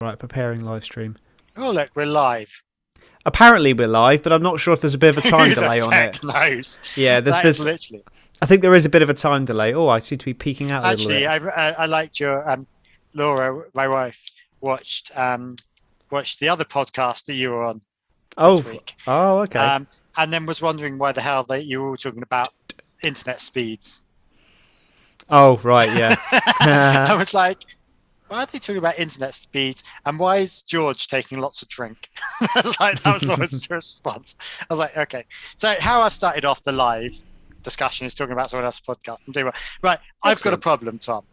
Right, preparing live stream. Oh, look, we're live. Apparently we're live, but I'm not sure if there's a bit of a time Who the delay on it. feck knows? Yeah, That is there's. literally. I think there is a bit of a time delay. Oh, I seem to be peeking out a little Actually, bit. I liked your Laura, my wife, watched watched the other podcast that you were on this Oh, week, oh, okay. and then was wondering why the hell you were all talking about internet speeds. Oh, right, yeah. I was like, why are they talking about internet speeds? And why is George taking lots of drink? That was Laura's response. I was like, okay. So how I've started off the live discussion is talking about someone else's podcast. I'm doing well. Right, I've got a Excellent. problem, Tom.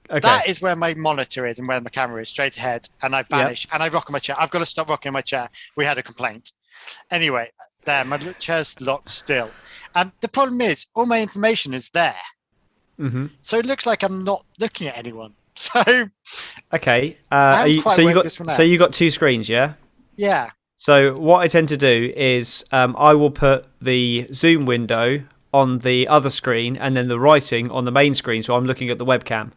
Okay. That is where my monitor is and where my camera is, straight ahead. And I vanish and I rock on my chair. I've got to stop rocking my chair. We had a complaint. Anyway, there, my chair's locked still. The problem is, all my information is there. hmm So it looks like I'm not looking at anyone. So Okay. So you got two screens, yeah? yeah. So what I tend to do is I will put the Zoom window on the other screen and then the writing on the main screen, so I'm looking at the webcam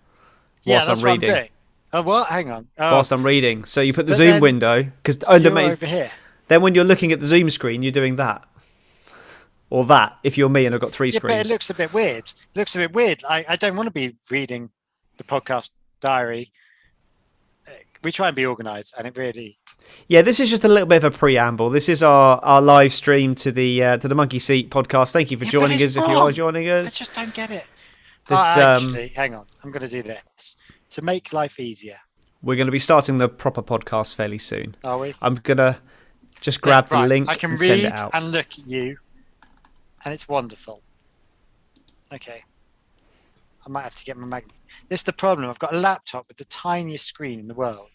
Yeah, whilst that's I'm what I'm reading. doing. Oh, what? Hang on. Oh, Whilst I'm reading, so you put the but Zoom then window because you're over here. then when you're looking at the Zoom screen, you're doing that or that. If you're me and I've got three Yeah, but it screens. looks a bit weird. It looks a bit weird. I don't want to be reading the podcast diary. We try and be organised, and it really. Yeah, this is just a little bit of a preamble. This is our live stream to the Monkey Seat podcast. Thank you for Yeah, but joining it's us. If you are wrong. joining I us, just don't get it. this Actually, hang on. I'm going to do this to make life easier. we're going to be starting the proper podcast fairly soon. Are we? I'm gonna just grab the Right. link I can and send read it out. and look at you, and it's wonderful. Okay. I might have to get my magnifying. This is the problem. I've got a laptop with the tiniest screen in the world.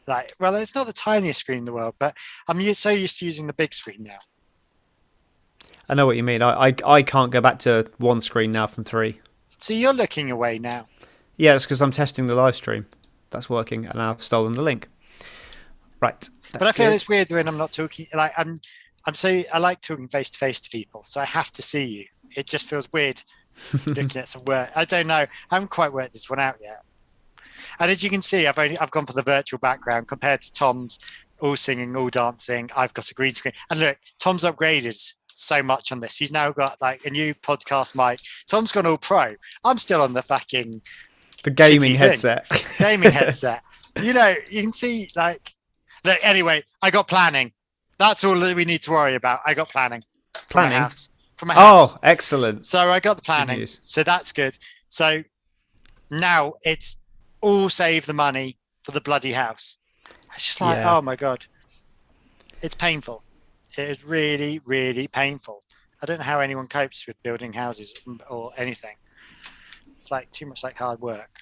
Like, well, it's not the tiniest screen in the world, but so used to using the big screen now. I know what you mean. I can't go back to one screen now from three. So you're looking away now. Yeah, it's because I'm testing the live stream. That's working, and I've stolen the link. Right. But I feel it's weird when I'm not talking. Like I like talking face to face to people, so I have to see you. It just feels weird looking at some work. I don't know. I haven't quite worked this one out yet. And as you can see, I've gone for the virtual background compared to Tom's all singing, all dancing. I've got a green screen. And look, Tom's upgraded so much on this. He's now got like a new podcast mic. Tom's gone all pro. I'm still on the fucking the gaming shitty headset. gaming headset. You know, you can see like. Look, anyway, I got planning. That's all that we need to worry about. I got planning. Planning? For my house. Oh, excellent. So I got the Good planning. news. So that's good. So now it's all save the money for the bloody house. It's just like, Yeah. oh my God. It's painful. It is really, really painful. I don't know how anyone copes with building houses or anything. It's like too much like hard work.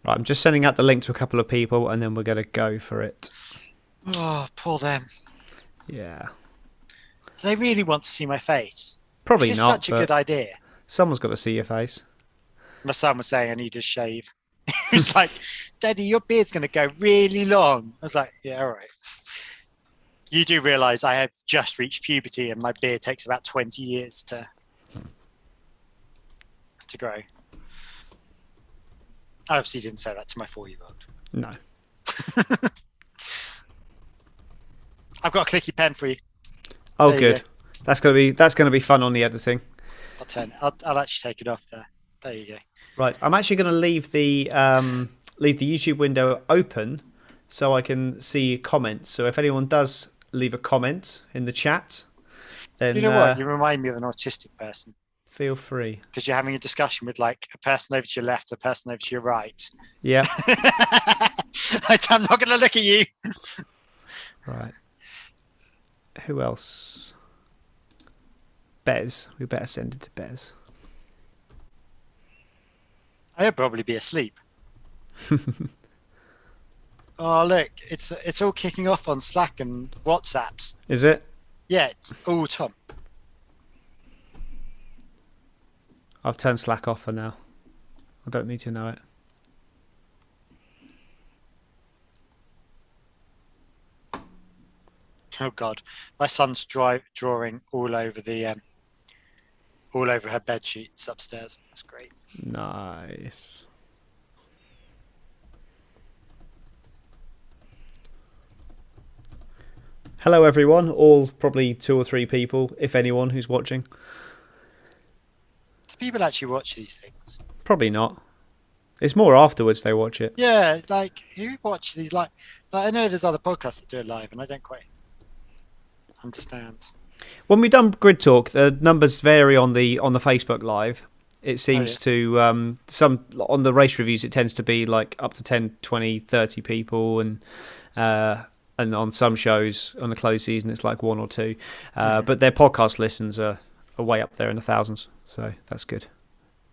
Right, I'm just sending out the link to a couple of people, and then we're going to go for it. Oh, poor them. Yeah. Do they really want to see my face? Probably This is not, such a but good idea. someone's got to see your face. My son was saying I need to shave. He's like, Daddy, your beard's going to go really long. I was like, yeah, all right. You do realise I have just reached puberty and my beard takes about 20 years to grow. I obviously didn't say that to my 4-year-old. No. I've got a clicky pen for you. Oh, There you good. That's gonna be fun on the editing. I'll actually take it off there. There you go. Right, I'm actually going to leave the YouTube window open so I can see comments. So if anyone does leave a comment in the chat, then You know what? You remind me of an autistic person feel free. because you're having a discussion with like a person over to your left, a person over to your right. Yeah. I'm not going to look at you. Right. Who else? Bez. We better send it to Bez. I'll probably be asleep. Oh look, it's all kicking off on Slack and WhatsApps. Is it? Yeah, it's all Tom. I've turned Slack off for now. I don't need to know it. Oh God, my son's drawing all over all over her bed sheets upstairs. That's great. Nice. Hello, everyone. All probably 2 or 3 people, if anyone, who's watching. Do people actually watch these things? Probably not. It's more afterwards they watch it. Yeah, like who watches these like I know there's other podcasts that do it live, and I don't quite understand. When we've done Grid Talk, the numbers vary on the Facebook Live. It seems to some on the race reviews. It tends to be like up to 10, 20, 30 people, and on some shows on the closed season it's like 1 or 2. But their podcast listens are way up there in the thousands, so that's good.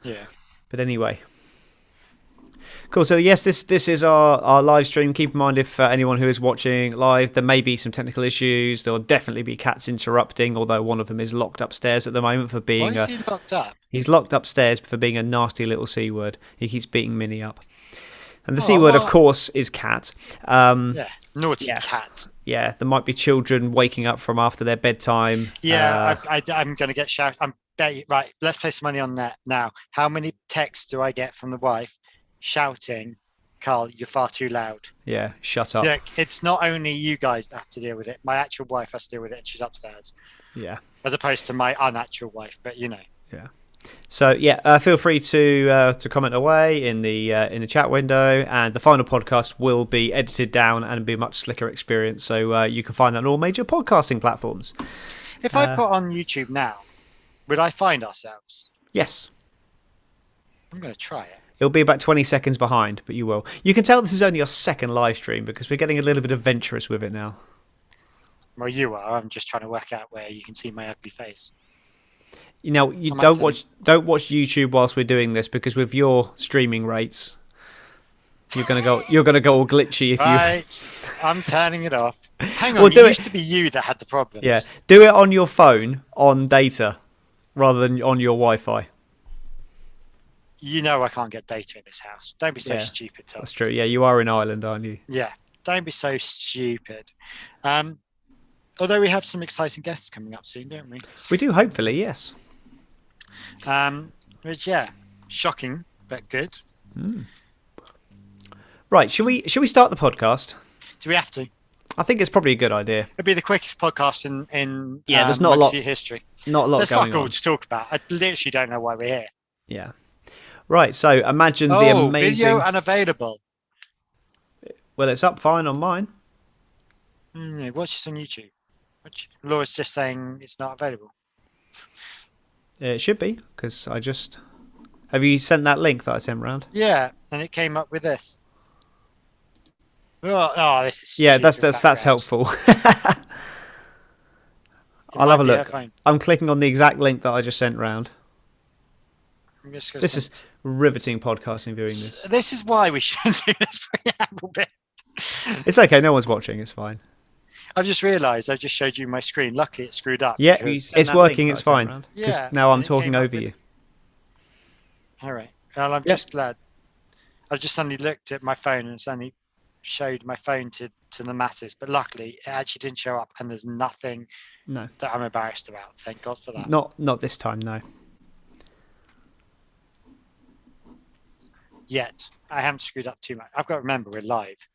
Yeah. But anyway. Cool. So yes, this is our live stream. Keep in mind, if anyone who is watching live, there may be some technical issues. There'll definitely be cats interrupting, although one of them is locked upstairs at the moment for being. Why is he locked up? He's locked upstairs for being a nasty little C word. He keeps beating Minnie up. And the C word, of course, is cat. Naughty cat. Yeah, there might be children waking up from after their bedtime. Yeah, I'm going to get shouted. Right, let's play some money on that now. How many texts do I get from the wife shouting, Carl, you're far too loud? Yeah, shut up. Look, it's not only you guys that have to deal with it. My actual wife has to deal with it, and she's upstairs. Yeah. As opposed to my unnatural wife, but you know. Yeah. So feel free to comment away in the chat window, and the final podcast will be edited down and be a much slicker experience. So you can find that on all major podcasting platforms. If I put on YouTube now, would I find ourselves? Yes. I'm going to try it. It'll be about 20 seconds behind, but you will. You can tell this is only our second live stream because we're getting a little bit adventurous with it now. Well, you are. I'm just trying to work out where you can see my ugly face. You know, you don't watch YouTube whilst we're doing this, because with your streaming rates, you're gonna go all glitchy if Right, I'm turning it off. Hang on, it used to be you that had the problems. Yeah, do it on your phone on data rather than on your Wi-Fi. You know I can't get data in this house. Don't be so stupid, Tom. That's true. Yeah, you are in Ireland, aren't you? Yeah, don't be so stupid. Although we have some exciting guests coming up soon, don't we? We do, hopefully, yes. Which, shocking but good. Right, should we start the podcast? Do we have to? I think it's probably a good idea. It'd be the quickest podcast in there's not a lot history. Not a lot There's going fuck all on to talk about. I literally don't know why we're here. Yeah. Right, so imagine the amazing video unavailable. Well, it's up fine on mine. Watch this on YouTube. Laura's just saying it's not available. It should be, because I just... Have you sent that link that I sent round? Yeah, and it came up with this. Oh, this is yeah, that's helpful. I'll have a look. I'm clicking on the exact link that I just sent round. This is riveting podcasting viewing this. This is why we shouldn't do this preamble bit. It's okay, no one's watching, it's fine. I've just realised I just showed you my screen. Luckily it screwed up. Yeah, it's working, it's fine. Yeah, now I'm talking over you. Alright. Well, I'm just glad. I just suddenly looked at my phone and suddenly showed my phone to the masses, but luckily it actually didn't show up, and there's nothing that I'm embarrassed about. Thank God for that. Not this time, no. Yet. I haven't screwed up too much. I've got to remember we're live.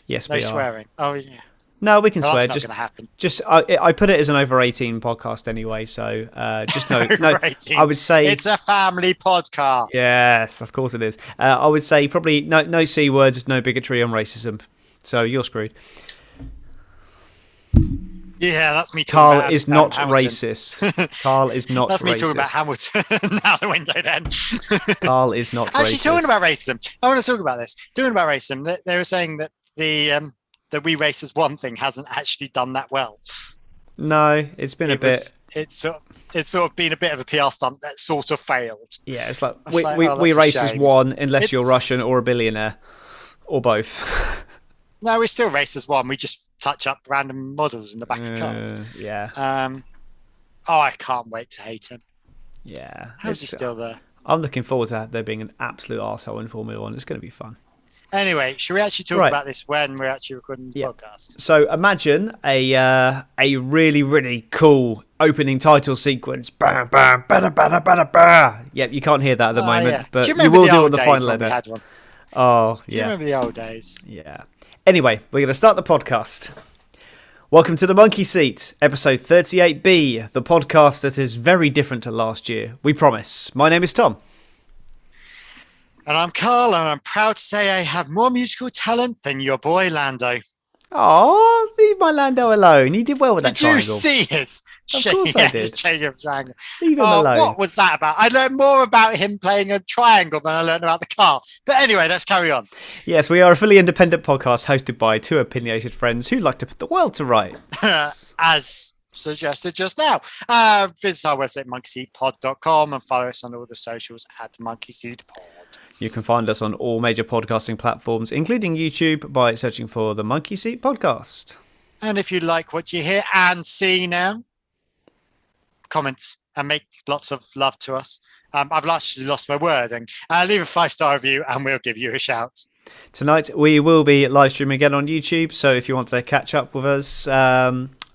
Yes, no we are. swearing. Oh, yeah. No, we can swear. That's not going to happen. Just I put it as an over 18 podcast anyway, so just no. I would say it's a family podcast. Yes, of course it is. I would say probably no C words, no bigotry on racism. So you're screwed. Yeah, that's me. Carl is not racist. Carl is not. That's racist. me talking about Hamilton. Out the window, then. Carl is not. Actually, racist. Talking about racism, I want to talk about this. Talking about racism, they were saying that the We Racers One thing hasn't actually done that well. No, it's been a bit. It's sort of been a bit of a PR stunt that sort of failed. Yeah, it's like we Racers One, unless you're Russian or a billionaire, or both. No, we're still Racers One. We just touch up random models in the back of cars. Yeah. I can't wait to hate him. Yeah. How's he still there? I'm looking forward to there being an absolute arsehole in Formula One. It's going to be fun. Anyway, should we actually talk about this when we're actually recording the podcast? So imagine a really, really cool opening title sequence. Bam, bam, bada, bada, bada, bada. Yep, you can't hear that at the moment, but you will do it on the final edit. Oh, yeah. Do you remember the old days? Yeah. Anyway, we're going to start the podcast. Welcome to the Monkeyseat, episode 38B, the podcast that is very different to last year. We promise. My name is Tom. And I'm Carl, and I'm proud to say I have more musical talent than your boy Lando. Oh, leave my Lando alone. He did well with that triangle. Did you see it? Of course I did. Triangle. Leave him alone. What was that about? I learned more about him playing a triangle than I learned about the car. But anyway, let's carry on. Yes, we are a fully independent podcast hosted by two opinionated friends who like to put the world to rights. As suggested just now. Visit our website, monkeyseatpod.com, and follow us on all the socials at monkeyseatpod. You can find us on all major podcasting platforms, including YouTube, by searching for the Monkeyseat podcast. And if you like what you hear and see now, comment and make lots of love to us. I've actually lost my word. And leave a 5-star review and we'll give you a shout. Tonight we will be live streaming again on YouTube, so if you want to catch up with us,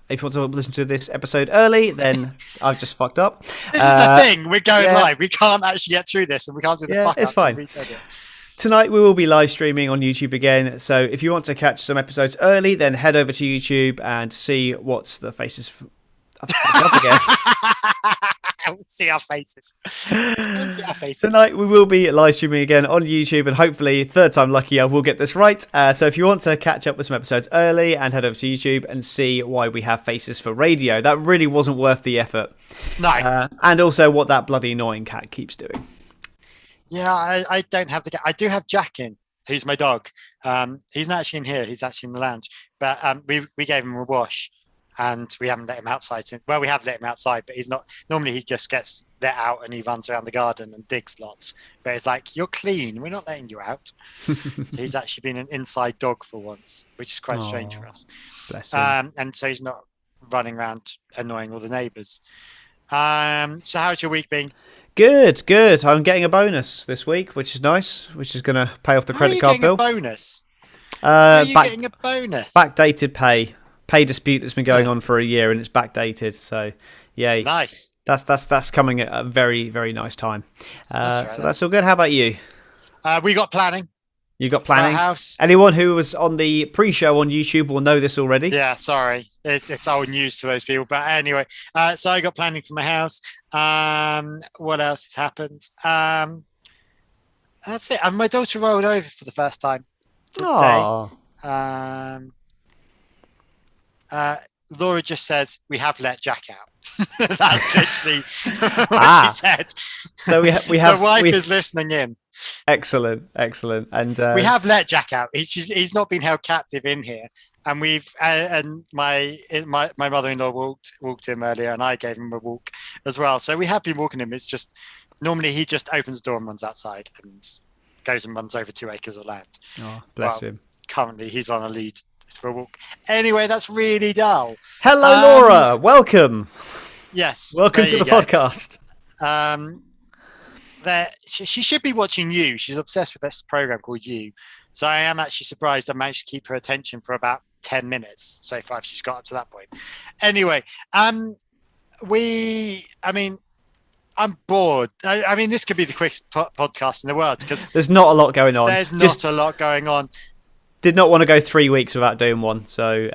if you want to listen to this episode early, then I've just fucked up. This is the thing. We're going live. We can't actually get through this, and we can't do the fuck it's up. Fine. Tonight we will be live streaming on YouTube again, so if you want to catch some episodes early, then head over to YouTube and see what's the faces. I've fucked up again. See our faces. Tonight we will be live streaming again on YouTube, and hopefully, third time lucky, I will get this right. So if you want to catch up with some episodes early, and head over to YouTube and see why we have faces for radio, that really wasn't worth the effort. No. And also what that bloody annoying cat keeps doing. Yeah, I don't have the cat. I do have Jack in, who's my dog. He's not actually in here. He's actually in the lounge. But we gave him a wash. And we haven't let him outside since. Well, we have let him outside, but he's not. Normally, he just gets let out and he runs around the garden and digs lots. But it's like, you're clean. We're not letting you out. So he's actually been an inside dog for once, which is quite strange for us. Bless him. And so he's not running around annoying all the neighbours. So how's your week been? Good. I'm getting a bonus this week, which is nice. Which is going to pay off the credit card bill. Bonus? How are you getting a bonus? Backdated pay dispute that's been going on for a year, and it's backdated. So, yay! Nice. That's coming at a very, very nice time. That's all good. How about you? We got planning. You got planning? House. Anyone who was on the pre-show on YouTube will know this already. Yeah, sorry. It's old news to those people. But anyway, so I got planning for my house. What else has happened? That's it. And my daughter rolled over for the first time today. Laura just says, we have let Jack out. That's literally what she said. So we have the wife is listening in. Excellent. And we have let Jack out. He's not been held captive in here. And we've and my mother-in-law walked him earlier, and I gave him a walk as well. So we have been walking him. It's just normally he just opens the door and runs outside and goes and runs over 2 acres of land. Oh, bless him. Currently he's on a lead for a walk. Anyway, that's really dull. Hello, Laura. Welcome. Yes. Welcome to the podcast. She should be watching You. She's obsessed with this program called You. So I am actually surprised I managed to keep her attention for about 10 minutes so far if she's got up to that point. Anyway, I'm bored. I mean, this could be the quickest podcast in the world because there's not a lot going on. There's not a lot going on. Did not want to go 3 weeks without doing one. So,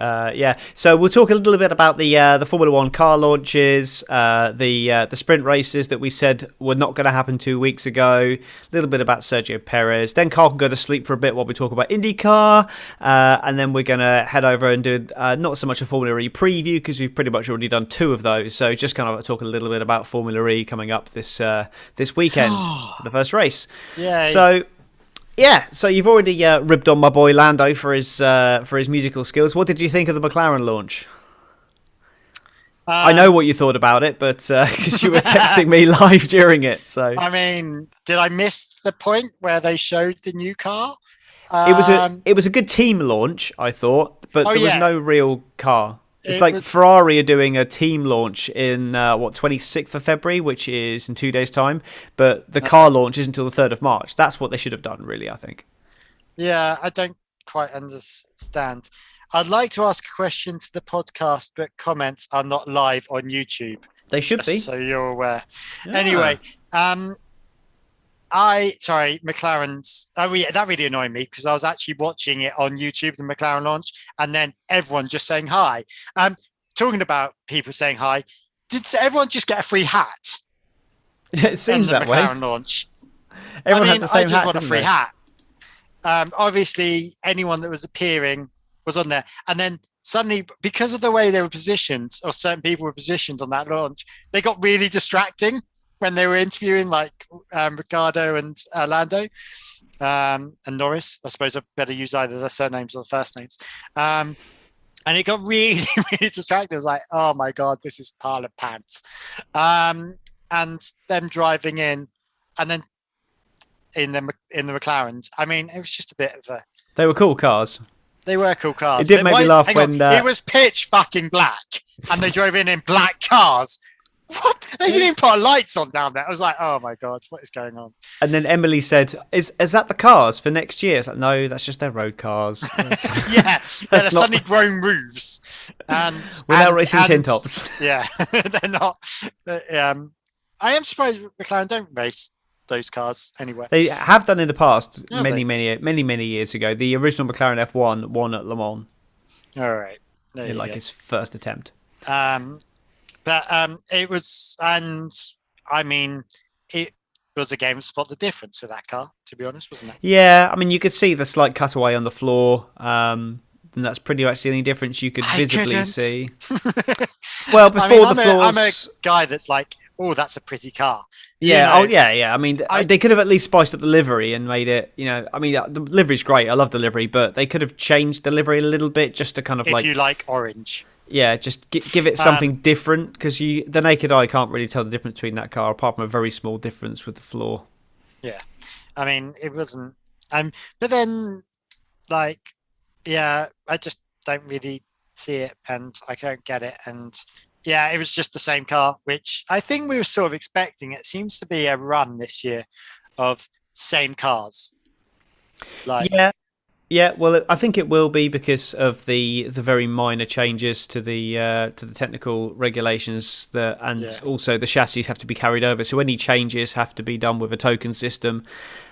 So we'll talk a little bit about the Formula One car launches, the sprint races that we said were not going to happen 2 weeks ago, a little bit about Sergio Perez. Then Carl can go to sleep for a bit while we talk about IndyCar. And then we're going to head over and do not so much a Formula E preview because we've pretty much already done 2 of those. So just kind of talk a little bit about Formula E coming up this weekend for the first race. Yeah. So you've already ribbed on my boy Lando for his musical skills. What did you think of the McLaren launch? I know what you thought about it, but because you were texting me live during it. So I mean, did I miss the point where they showed the new car? It was a good team launch, I thought, but there was no real car. It's like Ferrari are doing a team launch in 26th of February, which is in 2 days' time. But the car launch is until the 3rd of March. That's what they should have done, really, I think. Yeah, I don't quite understand. I'd like to ask a question to the podcast, but comments are not live on YouTube. They should be. So you're aware. Yeah. Anyway, McLaren's. Oh yeah, that really annoyed me because I was actually watching it on YouTube, the McLaren launch, and then everyone just saying hi. Talking about people saying hi, did everyone just get a free hat? It seems that way. McLaren launch. Everyone had the same hat. I just want a free hat. Obviously, anyone that was appearing was on there, and then suddenly, because of the way they were positioned, or certain people were positioned on that launch, they got really distracting when they were interviewing, like Ricciardo and Lando and Norris. I suppose I better use either their surnames or the first names. And it got really, really distracting. I was like, oh my God, this is pile of pants. And them driving in, and then in the McLarens. I mean, it was just a bit of a... They were cool cars. They were cool cars. It did make me laugh when... It was pitch fucking black, and they drove in black cars. What? They didn't even put lights on down there. I was like, oh my God, what is going on? And then Emily said, is that the cars for next year? It's like, no, that's just their road cars. Yeah, they're suddenly grown roofs. And we're now racing tin tops. Yeah, they're not. I am surprised McLaren don't race those cars anyway. They have done in the past, many years ago. The original McLaren F1 won at Le Mans. All right. In his first attempt. But it was, and I mean, it was a game to spot the difference with that car, to be honest, wasn't it? Yeah, I mean, you could see the slight cutaway on the floor, and that's pretty much the only difference you could visibly see. Well, before the floors... I'm a guy that's like, oh, that's a pretty car. Yeah, yeah. I mean, they could have at least spiced up the livery and made it, I mean, the livery's great. I love the livery, but they could have changed the livery a little bit just to kind of if you like orange. Yeah, just give it something different, because the naked eye can't really tell the difference between that car, apart from a very small difference with the floor. Yeah, I mean, it wasn't. But then, like, yeah, I just don't really see it, and I don't get it, and yeah, it was just the same car, which I think we were sort of expecting. It seems to be a run this year of same cars. Like, yeah. Well, I think it will be because of the very minor changes to the technical regulations also the chassis have to be carried over. So any changes have to be done with a token system.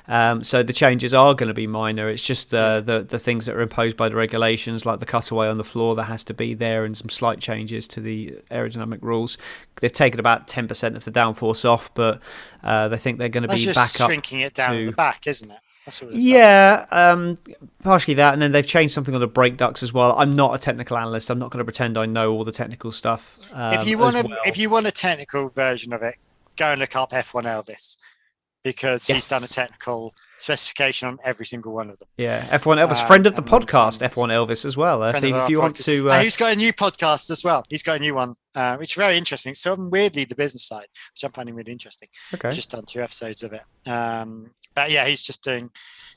So the changes are going to be minor. It's just the things that are imposed by the regulations, like the cutaway on the floor that has to be there, and some slight changes to the aerodynamic rules. They've taken about 10% of the downforce off, but they think they're going to be back up. Shrinking it down at the back, isn't it? Partially that, and then they've changed something on the brake ducts as well. I'm not a technical analyst. I'm not going to pretend I know all the technical stuff. If you want a technical version of it, go and look up F1 Elvis, because he's done a technical specification on every single one of them. Yeah, F1 Elvis, friend of the podcast, F1 Elvis as well. If you want to, he's got a new podcast as well. He's got a new one, which is very interesting. So weirdly, the business side, which I'm finding really interesting. Okay, he's just done 2 episodes of it. But yeah, he's just doing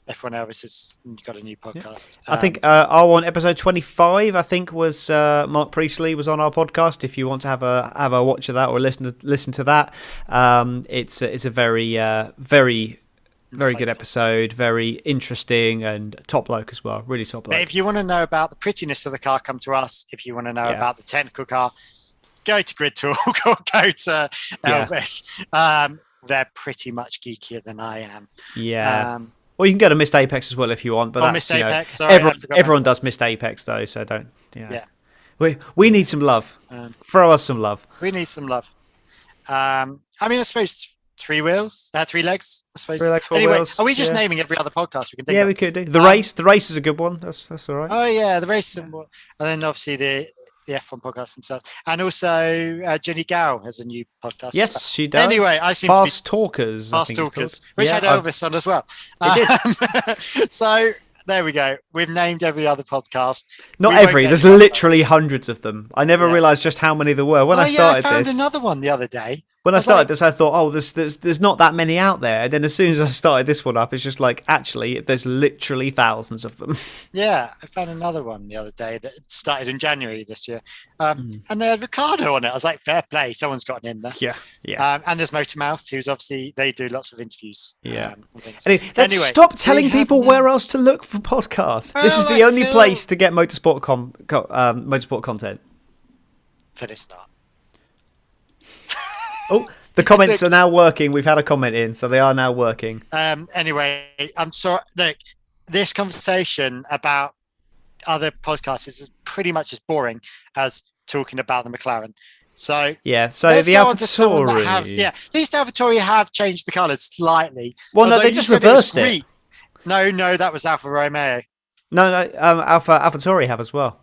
F1 Elvis. Has got a new podcast. I think R1 episode 25. I think was Mark Priestley was on our podcast. If you want to have a watch of that or listen to that, it's a very good episode, very interesting, and top bloke as well. Really top bloke. But if you want to know about the prettiness of the car, come to us. If you want to know about the technical car, go to Grid Talk or go to Elvis. They're pretty much geekier than I am. Yeah. Well, you can go to Missed Apex as well if you want. But Missed Apex. Sorry, everyone does Missed Apex though, so don't. Yeah. We need some love. Throw us some love. We need some love. I mean, I suppose 3 wheels, 3 legs, I suppose. 3 legs, 4 anyway, wheels. Are we just naming every other podcast we can think of? Yeah, we could do. The race is a good one. That's all right. Oh yeah, the race, and then obviously the F1 podcast themselves, and also Jenny Gow has a new podcast. Yes, she does. Anyway, I seem Fast Talkers, which had Elvis on as well. It did. So there we go. We've named every other podcast. Not every. There's literally hundreds of them. I never realised just how many there were when I started this. I found another one the other day. When I started this, I thought, there's not that many out there. And then as soon as I started this one up, it's just like, actually, there's literally thousands of them. Yeah, I found another one the other day that started in January this year. And they had Ricardo on it. I was like, fair play, someone's gotten in there. Yeah. And there's Motormouth, who's obviously, they do lots of interviews. Yeah. Anyway, stop telling people where else to look for podcasts. This is the only place to get motorsport content. For this start. Oh, The comments are now working. We've had a comment in, so they are now working. Anyway, I'm sorry. Look, this conversation about other podcasts is pretty much as boring as talking about the McLaren. So yeah, so the AlphaTauri, at least AlphaTauri have changed the colours slightly. Well, no, they just reversed it. No, that was Alfa Romeo. No, AlphaTauri have as well.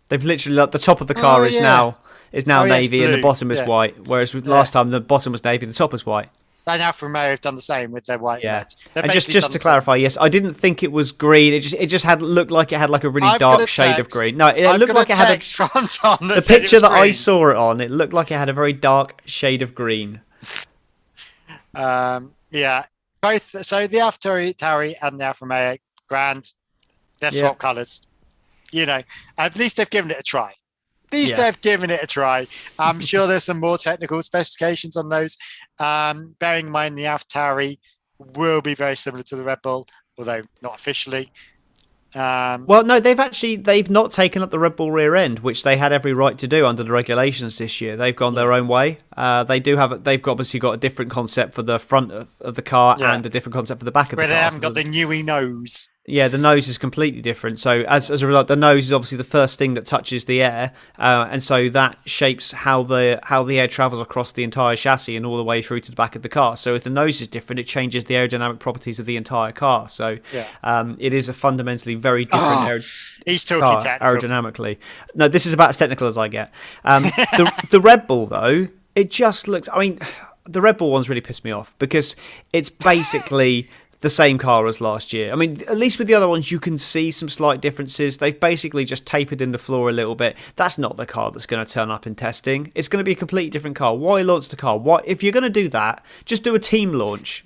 They've literally the top of the car is now navy and the bottom is white, whereas last time the bottom was navy and the top was white. And Alfa Romeo have done the same with their white. Yeah, and just to clarify, yes, I didn't think it was green. It just looked like it had like a really dark shade of green. No, it looked like it had the picture that I saw it on. It looked like it had a very dark shade of green. Yeah, both. So the AlphaTauri and the Alfa Romeo Grand, they've swapped colours. You know, at least they've given it a try. They've given it a try. I'm sure there's some more technical specifications on those. Bearing in mind the AlphaTauri will be very similar to the Red Bull, although not officially. Well, no, they've not taken up the Red Bull rear end, which they had every right to do under the regulations this year. They've gone their own way. They've obviously got a different concept for the front of the car and a different concept for the back of the car. Where they haven't got the newy nose. Yeah, the nose is completely different. So as a result, the nose is obviously the first thing that touches the air, and so that shapes how the air travels across the entire chassis and all the way through to the back of the car. So if the nose is different, it changes the aerodynamic properties of the entire car. So it is a fundamentally very different he's talking aerodynamically. No, this is about as technical as I get. The Red Bull, though, it just looks... I mean, the Red Bull one's really pissed me off because it's basically... the same car as last year. I mean, at least with the other ones, you can see some slight differences. They've basically just tapered in the floor a little bit. That's not the car that's going to turn up in testing. It's going to be a completely different car. Why launch the car? Why, if you're going to do that, just do a team launch.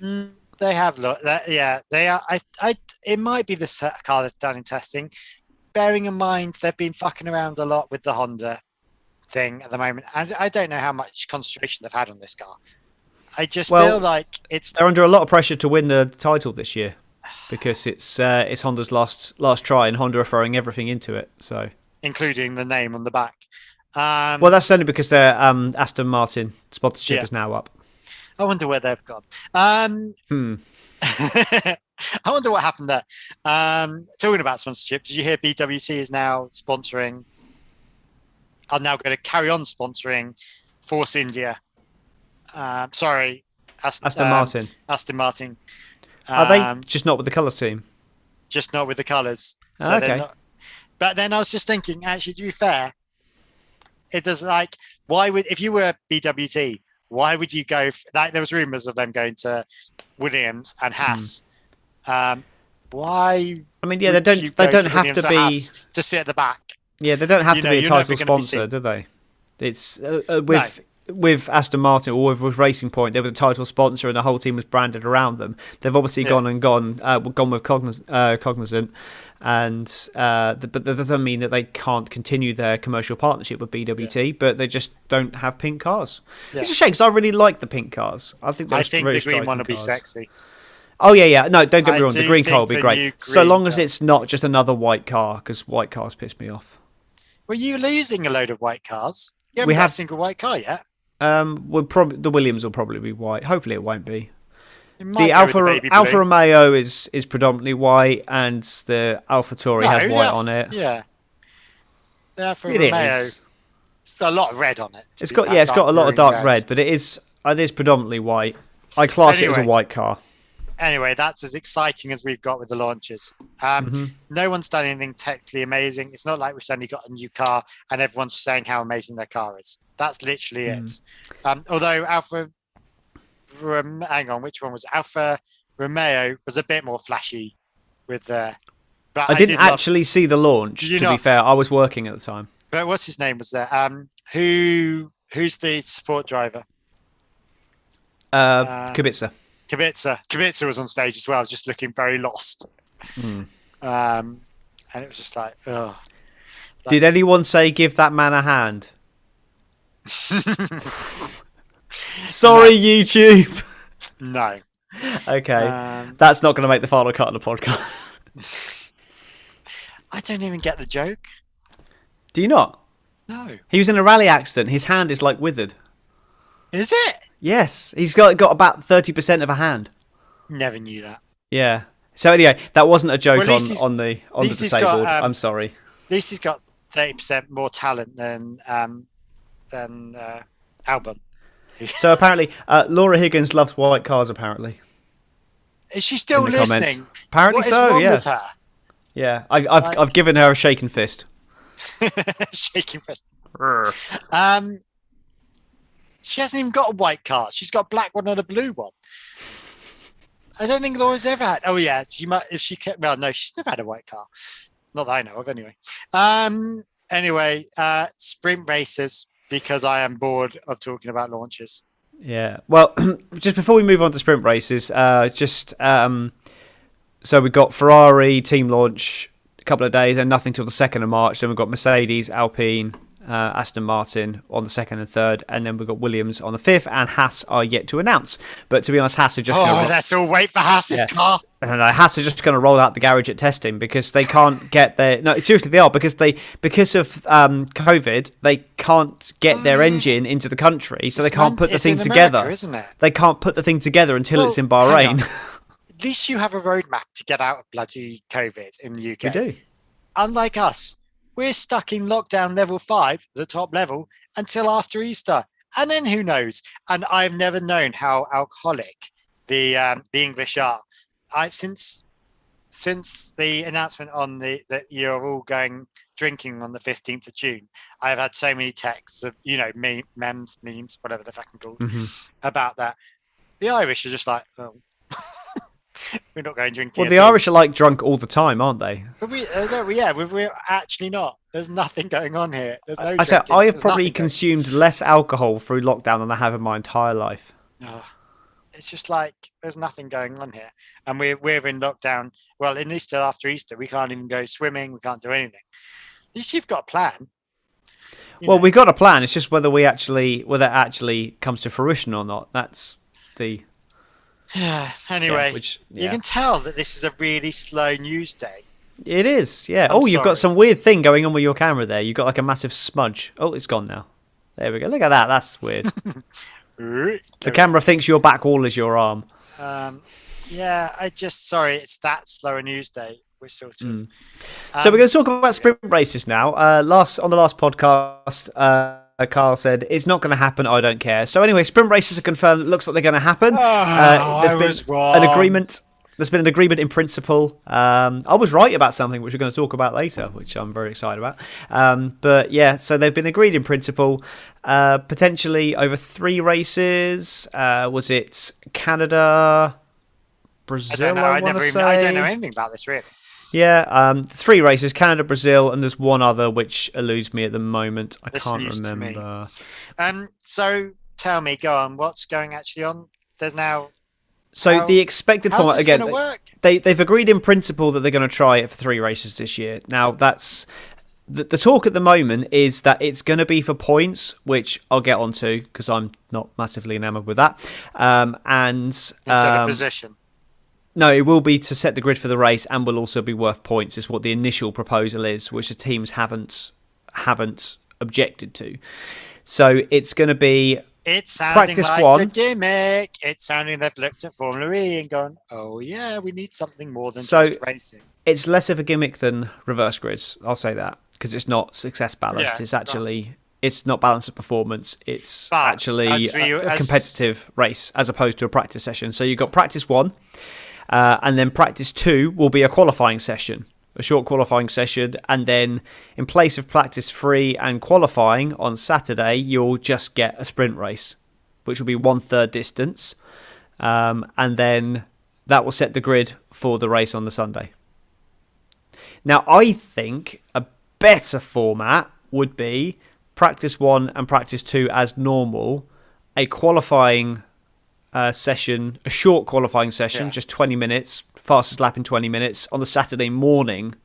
They have looked. They are. It might be the car they've done in testing. Bearing in mind, they've been fucking around a lot with the Honda thing at the moment. And I don't know how much concentration they've had on this car. I just feel like they're under a lot of pressure to win the title this year because it's Honda's last try and Honda are throwing everything into it, so including the name on the back. Well, that's only because their Aston Martin sponsorship is now up. I wonder where they've gone. I wonder what happened there. Talking about sponsorship, did you hear BWT is now sponsoring? Are now going to carry on sponsoring Force India. Aston Martin. Aston Martin. Are they just not with the colours team? Just not with the colours. So okay. But then I was just thinking, actually, to be fair, it does if you were BWT, why would you go? There was rumours of them going to Williams and Haas. Why? I mean, they don't have to be to sit at the back. Yeah, they don't have to be a title sponsor, do they? It's with Aston Martin or with Racing Point, they were the title sponsor and the whole team was branded around them. They've obviously gone with Cognizant, and but that doesn't mean that they can't continue their commercial partnership with BWT, but they just don't have pink cars. It's a shame because I really like the pink cars. I think the green one will be sexy. Oh yeah. No, don't get me wrong. The green car will be great, so long as it's not just another white car, because white cars piss me off. Were you losing a load of white cars? You haven't got a single white car yet. The Williams will probably be white. Hopefully, it won't be. The Alfa Romeo is predominantly white, and the AlphaTauri has white on it. Yeah, the Alfa Romeo. It's got a lot of red on it. It's got a lot of dark red, but it is predominantly white. I class it as a white car. Anyway, that's as exciting as we've got with the launches. No one's done anything technically amazing. It's not like we've suddenly got a new car and everyone's saying how amazing their car is. That's literally it. Although which one was Alfa Romeo was a bit more flashy with the... I didn't actually see the launch, to be fair. I was working at the time. But what's his name was there? Who's the support driver? Kubica. Kubica was on stage as well, just looking very lost. And it was just like, ugh. Did anyone say give that man a hand? Sorry, no. YouTube. No. Okay. That's not going to make the final cut of the podcast. I don't even get the joke. Do you not? No. He was in a rally accident. His hand is like withered. Is it? Yes, he's got about 30% of a hand. Never knew that. Yeah. So anyway, that wasn't a joke on the disabled. I'm sorry. At least he's got 30% more talent than Albon. So apparently, Laura Higgins loves white cars. Apparently, is she still listening? Comments. Apparently what so. Is wrong Yeah. with her? Yeah. I've given her a shaking fist. Shaking fist. She hasn't even got a white car. She's got a black one and a blue one. I don't think Laura's ever had. Oh yeah, she might if she kept. Well, no, she's never had a white car. Not that I know of, anyway. Anyway, sprint races, because I am bored of talking about launches. Yeah. Well, just before we move on to sprint races, so we've got Ferrari team launch a couple of days and nothing till the 2nd of March. Then we've got Mercedes, Alpine, Aston Martin on the 2nd and 3rd, and then we've got Williams on the 5th, and Haas are yet to announce. But to be honest, Haas are just let's all wait for Haas's car. And Haas are just going to roll out the garage at testing because they can't get their... No, seriously, they are, because of COVID, they can't get their engine into the country, so they can't put the thing together. America, isn't it? They can't put the thing together until it's in Bahrain. At least you have a roadmap to get out of bloody COVID in the UK. We do. Unlike us, we're stuck in lockdown level 5, the top level, until after Easter. And then who knows? And I've never known how alcoholic the English are. Since the announcement on that you're all going drinking on the 15th of June, I've had so many texts of, memes, whatever they're fucking called, about that. The Irish are just like, oh. We're not going drinking. Well, the Irish are like drunk all the time, aren't they? But we're actually not. There's nothing going on here. There's no. I have probably consumed less alcohol through lockdown than I have in my entire life. Oh, it's just like there's nothing going on here, and we're in lockdown. Well, at least till after Easter, we can't even go swimming. We can't do anything. At least you've got a plan. Well, we've got a plan. It's just whether it actually comes to fruition or not. That's the. Anyway, you can tell that this is a really slow news day. It is, yeah. You've got some weird thing going on with your camera there. You've got like a massive smudge. Oh, it's gone now. There we go. Look at that. That's weird. The camera thinks your back wall is your arm. Sorry, it's that slow a news day. We're sort of. So we're going to talk about sprint races now. On the last podcast, Carl said it's not going to happen. I don't care. So anyway, sprint races are confirmed. It looks like they're going to happen. There's been an agreement. There's been an agreement in principle. I was right about something which we're going to talk about later, which I'm very excited about. But yeah, so they've been agreed in principle. Potentially over 3 races. Was it Canada, Brazil? I don't know. I don't know anything about this really. Yeah, 3 races, Canada, Brazil, and there's one other which eludes me at the moment. I can't remember. So tell me, go on, what's going actually on? There's now... So the expected format, again, they've agreed in principle that they're going to try it for 3 races this year. Now, that's... The talk at the moment is that it's going to be for points, which I'll get onto because I'm not massively enamoured with that. Instead of position. No, it will be to set the grid for the race and will also be worth points, is what the initial proposal is, which the teams haven't objected to. So it's going to be practice like 1. A gimmick. It's sounding they've looked at Formula E and gone, oh yeah, we need something more than just racing. It's less of a gimmick than reverse grids, I'll say that, because it's not success balanced. Yeah, it's actually... It's not balanced of performance. It's actually a competitive race as opposed to a practice session. So you've got practice 1. And then practice 2 will be a qualifying session, a short qualifying session. And then in place of practice 3 and qualifying on Saturday, you'll just get a sprint race, which will be 1/3 distance. And then that will set the grid for the race on the Sunday. Now, I think a better format would be practice 1 and practice 2 as normal, a qualifying session, a short qualifying session, just 20 minutes, fastest lap in 20 minutes on the Saturday morning,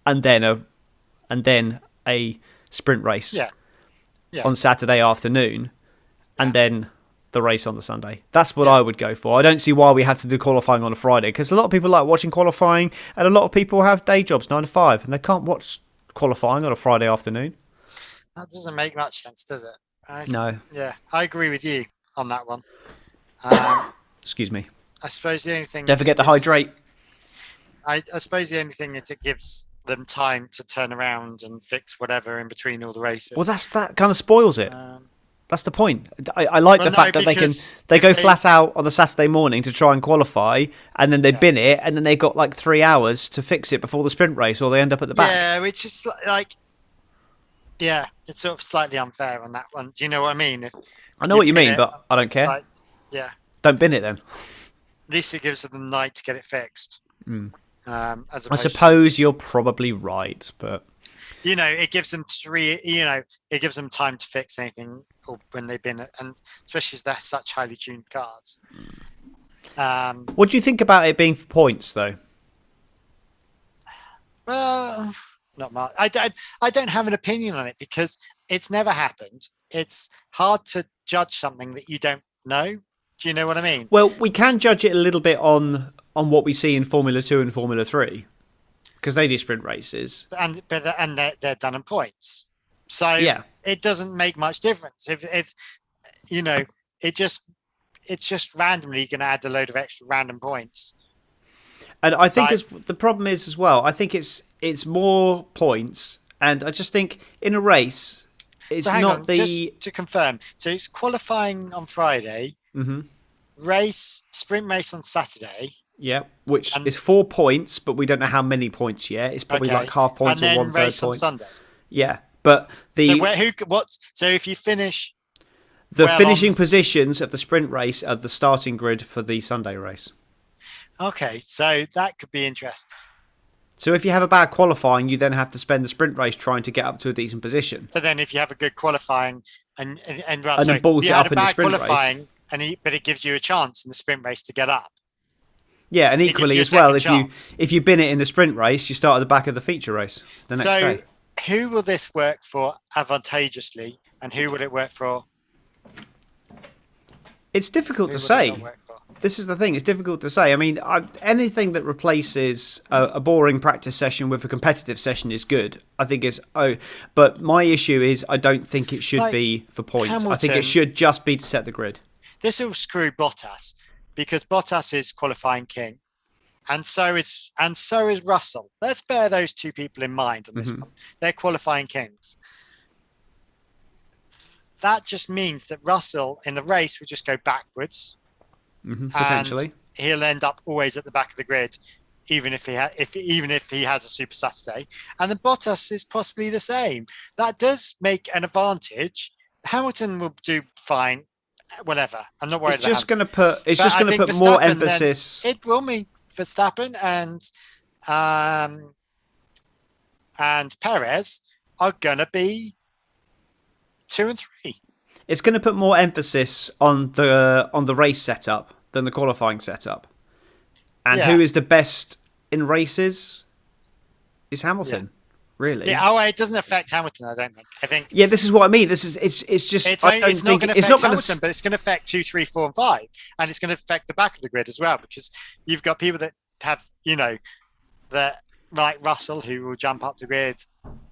and then a sprint race on Saturday afternoon, and then the race on the Sunday. That's what I would go for. I don't see why we have to do qualifying on a Friday, because a lot of people like watching qualifying, and a lot of people have day jobs 9 to 5, and they can't watch qualifying on a Friday afternoon. That doesn't make much sense, does it? No. Yeah, I agree with you. on that one. Excuse me. I suppose the only thing. Don't forget to hydrate. I suppose the only thing is it gives them time to turn around and fix whatever in between all the races. Well, that kind of spoils it. That's the point. I like the fact that they go flat out on the Saturday morning to try and qualify, and then they bin it, and then they've got like 3 hours to fix it before the sprint race, or they end up at the back. Yeah, which is like, it's sort of slightly unfair on that one. Do you know what I mean? I know what you mean, but I don't care. Don't bin it then. At least it gives them the night to get it fixed. I suppose you're probably right, but it gives them it gives them time to fix anything when they've been, and especially as they're such highly tuned cars. What do you think about it being for points, though? Well, not much. I don't have an opinion on it because it's never happened. It's hard to judge something that you don't know. Do you know what I mean? Well, we can judge it a little bit on what we see in Formula 2 and Formula 3 because they do sprint races. And they're done in points. So it doesn't make much difference. If it's, it's just randomly going to add a load of extra random points. And I think the problem is as well, I think it's more points. And I just think in a race, it's not just to confirm. So it's qualifying on Friday. Sprint race on Saturday. Yeah, which is 4 points, but we don't know how many points yet. It's probably like half points or 1/3 race points. On Sunday. Yeah, but So if you finish, the finishing positions of the sprint race are the starting grid for the Sunday race. Okay, so that could be interesting. So if you have a bad qualifying, you then have to spend the sprint race trying to get up to a decent position. But then if you have a good qualifying and then balls it up in the sprint race. But it gives you a chance in the sprint race to get up. Yeah, and equally as well, if you bin it in the sprint race, you start at the back of the feature race the next day. Who will this work for advantageously, and who will it work for? It's difficult to say. This is the thing. It's difficult to say. I mean, anything that replaces a boring practice session with a competitive session is good. I think but my issue is I don't think it should be for points. Hamilton, I think it should just be to set the grid. This will screw Bottas because Bottas is qualifying king, and so is Russell. Let's bear those two people in mind on this one. They're qualifying kings. That just means that Russell in the race will just go backwards. Potentially, and he'll end up always at the back of the grid, even if he has a Super Saturday. And then Bottas is possibly the same. That does make an advantage. Hamilton will do fine, whatever. I'm not worried. It's just going to put more emphasis. It will mean Verstappen and Perez are going to be 2 and 3. It's going to put more emphasis on the race setup than the qualifying setup. And who is the best in races is Hamilton, really. Yeah. It doesn't affect Hamilton, I don't think. Yeah, this is what I mean. It's just it's not going to affect Hamilton, but it's going to affect 2, 3, 4, and 5, and it's going to affect the back of the grid as well because you've got people that have that like Russell who will jump up the grid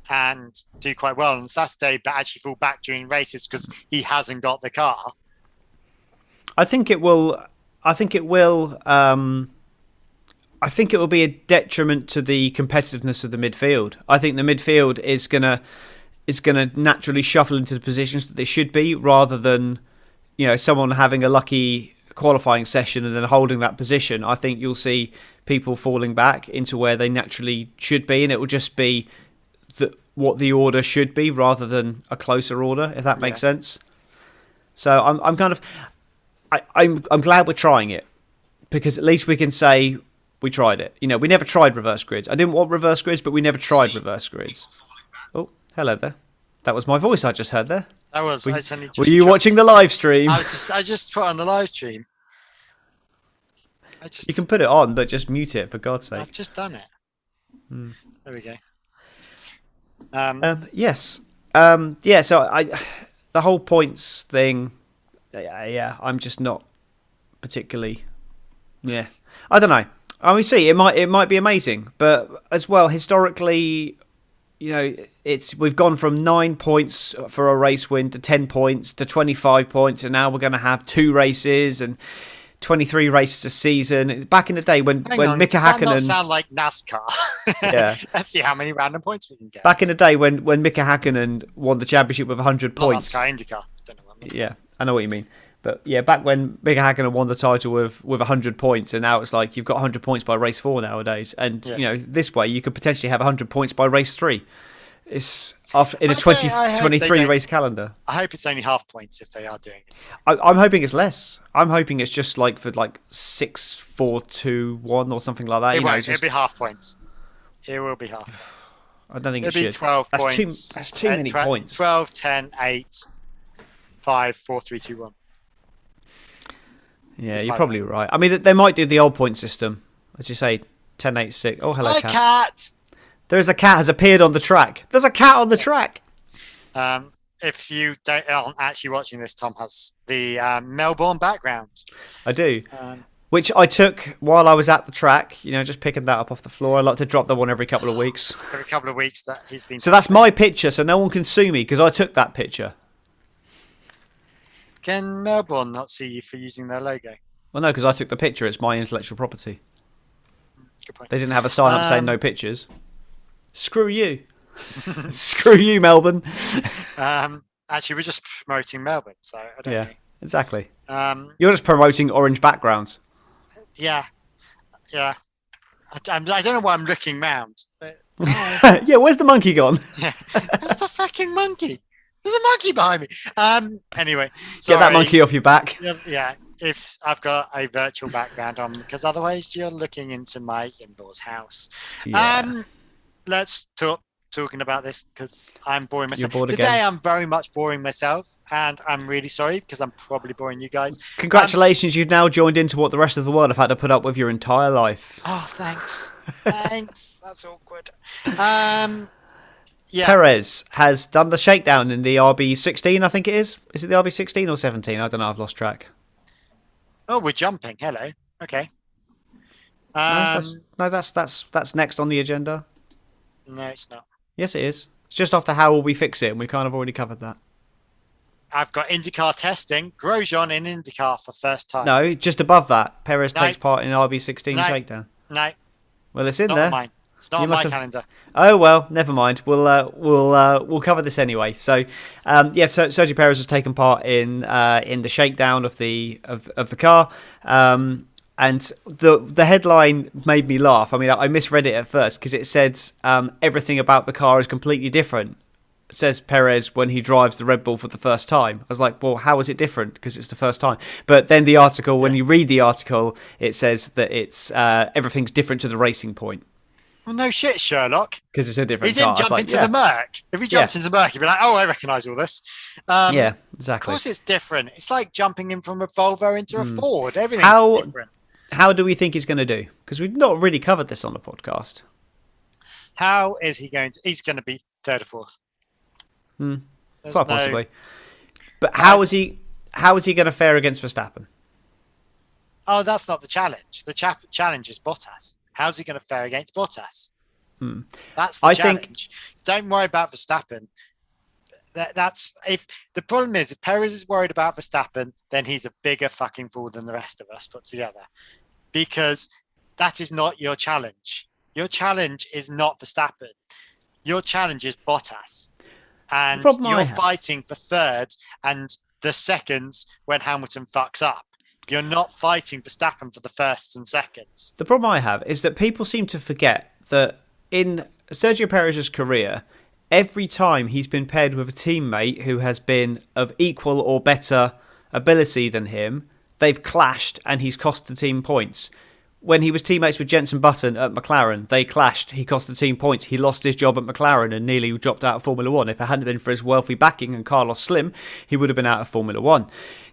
and do quite well on Saturday, but actually fall back during races because he hasn't got the car. I think it will be a detriment to the competitiveness of the midfield. I think the midfield is gonna naturally shuffle into the positions that they should be, rather than someone having a lucky qualifying session and then holding that position. I think you'll see people falling back into where they naturally should be, and it will just be what the order should be rather than a closer order, if that makes sense. So I'm glad we're trying it, because at least we can say we tried it. We never tried reverse grids. I didn't want reverse grids, but we never tried reverse grids. Oh, hello there. That was my voice I just heard there. Were you watching the live stream? I just put on the live stream. You can put it on, but just mute it, for God's sake. I've just done it. There we go. Yes. So the whole points thing. I'm just not particularly. Yeah, I don't know. I mean, see, it might be amazing, but as well, historically, we've gone from 9 points for a race win to 10 points to 25 points, and now we're going to have 2 races and 23 races a season. Back in the day when Mika Hakkinen... Does that not sound like NASCAR? Yeah. Let's see how many random points we can get. Back in the day when Mika Hakkinen won the championship with 100 points. NASCAR, Indycar. Don't know what I mean. Yeah, I know what you mean. But yeah, back when Mika Hakkinen won the title with 100 points, and now it's like you've got 100 points by race 4 nowadays. And, this way you could potentially have 100 points by race 3. It's in a 23 race calendar. I hope it's only half points if they are doing it. I'm hoping it's less. I'm hoping it's just like for 6, 4, 2, 1 or something like that. It'll be half points. It will be half points. I don't think it'll it be should. 12 points. That's too many points. 12, 10, 8, 5, 4, 3, 2, 1. Yeah, you're probably right. I mean, they might do the old point system. As you say, 10, 8, 6. Oh, hello, cat. There's a cat has appeared on the track. There's a cat on the track. If you aren't actually watching this, Tom has the Melbourne background. I do. Which I took while I was at the track, just picking that up off the floor. I like to drop that one every couple of weeks. Every couple of weeks that he's been... So that's my picture, so no one can sue me because I took that picture. Can Melbourne not sue you for using their logo? Well, no, because I took the picture. It's my intellectual property. Good point. They didn't have a sign up saying no pictures. Screw you. Screw you, Melbourne. Actually, we're just promoting Melbourne, so I don't know. Exactly. You're just promoting orange backgrounds. Yeah. I don't know why I'm looking round. But... Yeah, where's the monkey gone? Yeah. Where's the fucking monkey? There's a monkey behind me. Anyway, sorry. Get that monkey off your back. Yeah, if I've got a virtual background on, because otherwise you're looking into my in-laws house. Yeah. Let's talking about this because I'm boring myself. Today I'm very much boring myself, and I'm really sorry because I'm probably boring you guys. Congratulations, you've now joined into what the rest of the world have had to put up with your entire life. Oh, thanks. Thanks. That's awkward. Yeah. Perez has done the shakedown in the RB16, I think it is. Is it the RB16 or 17? I don't know. I've lost track. Oh, we're jumping. Hello. Okay. That's next on the agenda. No, it's not. Yes, it is. It's just after how will we fix it, and we kind of already covered that. I've got Indycar testing. Grosjean in Indycar for first time. No, just above that. Perez takes part in RB16 shakedown. No. Well, it's in not there. On mine. It's not on my calendar. Oh well, never mind. We'll cover this anyway. So, Sergio Perez has taken part in the shakedown of the car. And the headline made me laugh. I mean, I misread it at first because it said everything about the car is completely different. It says Perez when he drives the Red Bull for the first time. I was like, well, how is it different? Because it's the first time. But then the article, when you read the article, it says that it's everything's different to the racing point. Well, no shit, Sherlock. Because it's a different car. He didn't jump into the Merc. If he jumped into the Merc, he'd be like, oh, I recognise all this. Yeah, exactly. Of course it's different. It's like jumping in from a Volvo into a Ford. Everything's different. How do we think he's going to do? Because we've not really covered this on the podcast. How is he going to... He's going to be third or fourth. Quite possibly. But how is he going to fare against Verstappen? Oh, that's not the challenge. The challenge is Bottas. How's he going to fare against Bottas? That's the challenge. Don't worry about Verstappen. That's if the problem is if Perez is worried about Verstappen, then he's a bigger fucking fool than the rest of us put together. Because that is not your challenge. Your challenge is not Verstappen. Your challenge is Bottas. And you're fighting for third and the seconds when Hamilton fucks up. You're not fighting Verstappen for the firsts and seconds. The problem I have is that people seem to forget that in Sergio Perez's career, every time he's been paired with a teammate who has been of equal or better ability than him, they've clashed and he's cost the team points. When he was teammates with Jenson Button at McLaren, they clashed. He cost the team points. He lost his job at McLaren and nearly dropped out of Formula 1. If it hadn't been for his wealthy backing and Carlos Slim, he would have been out of Formula 1.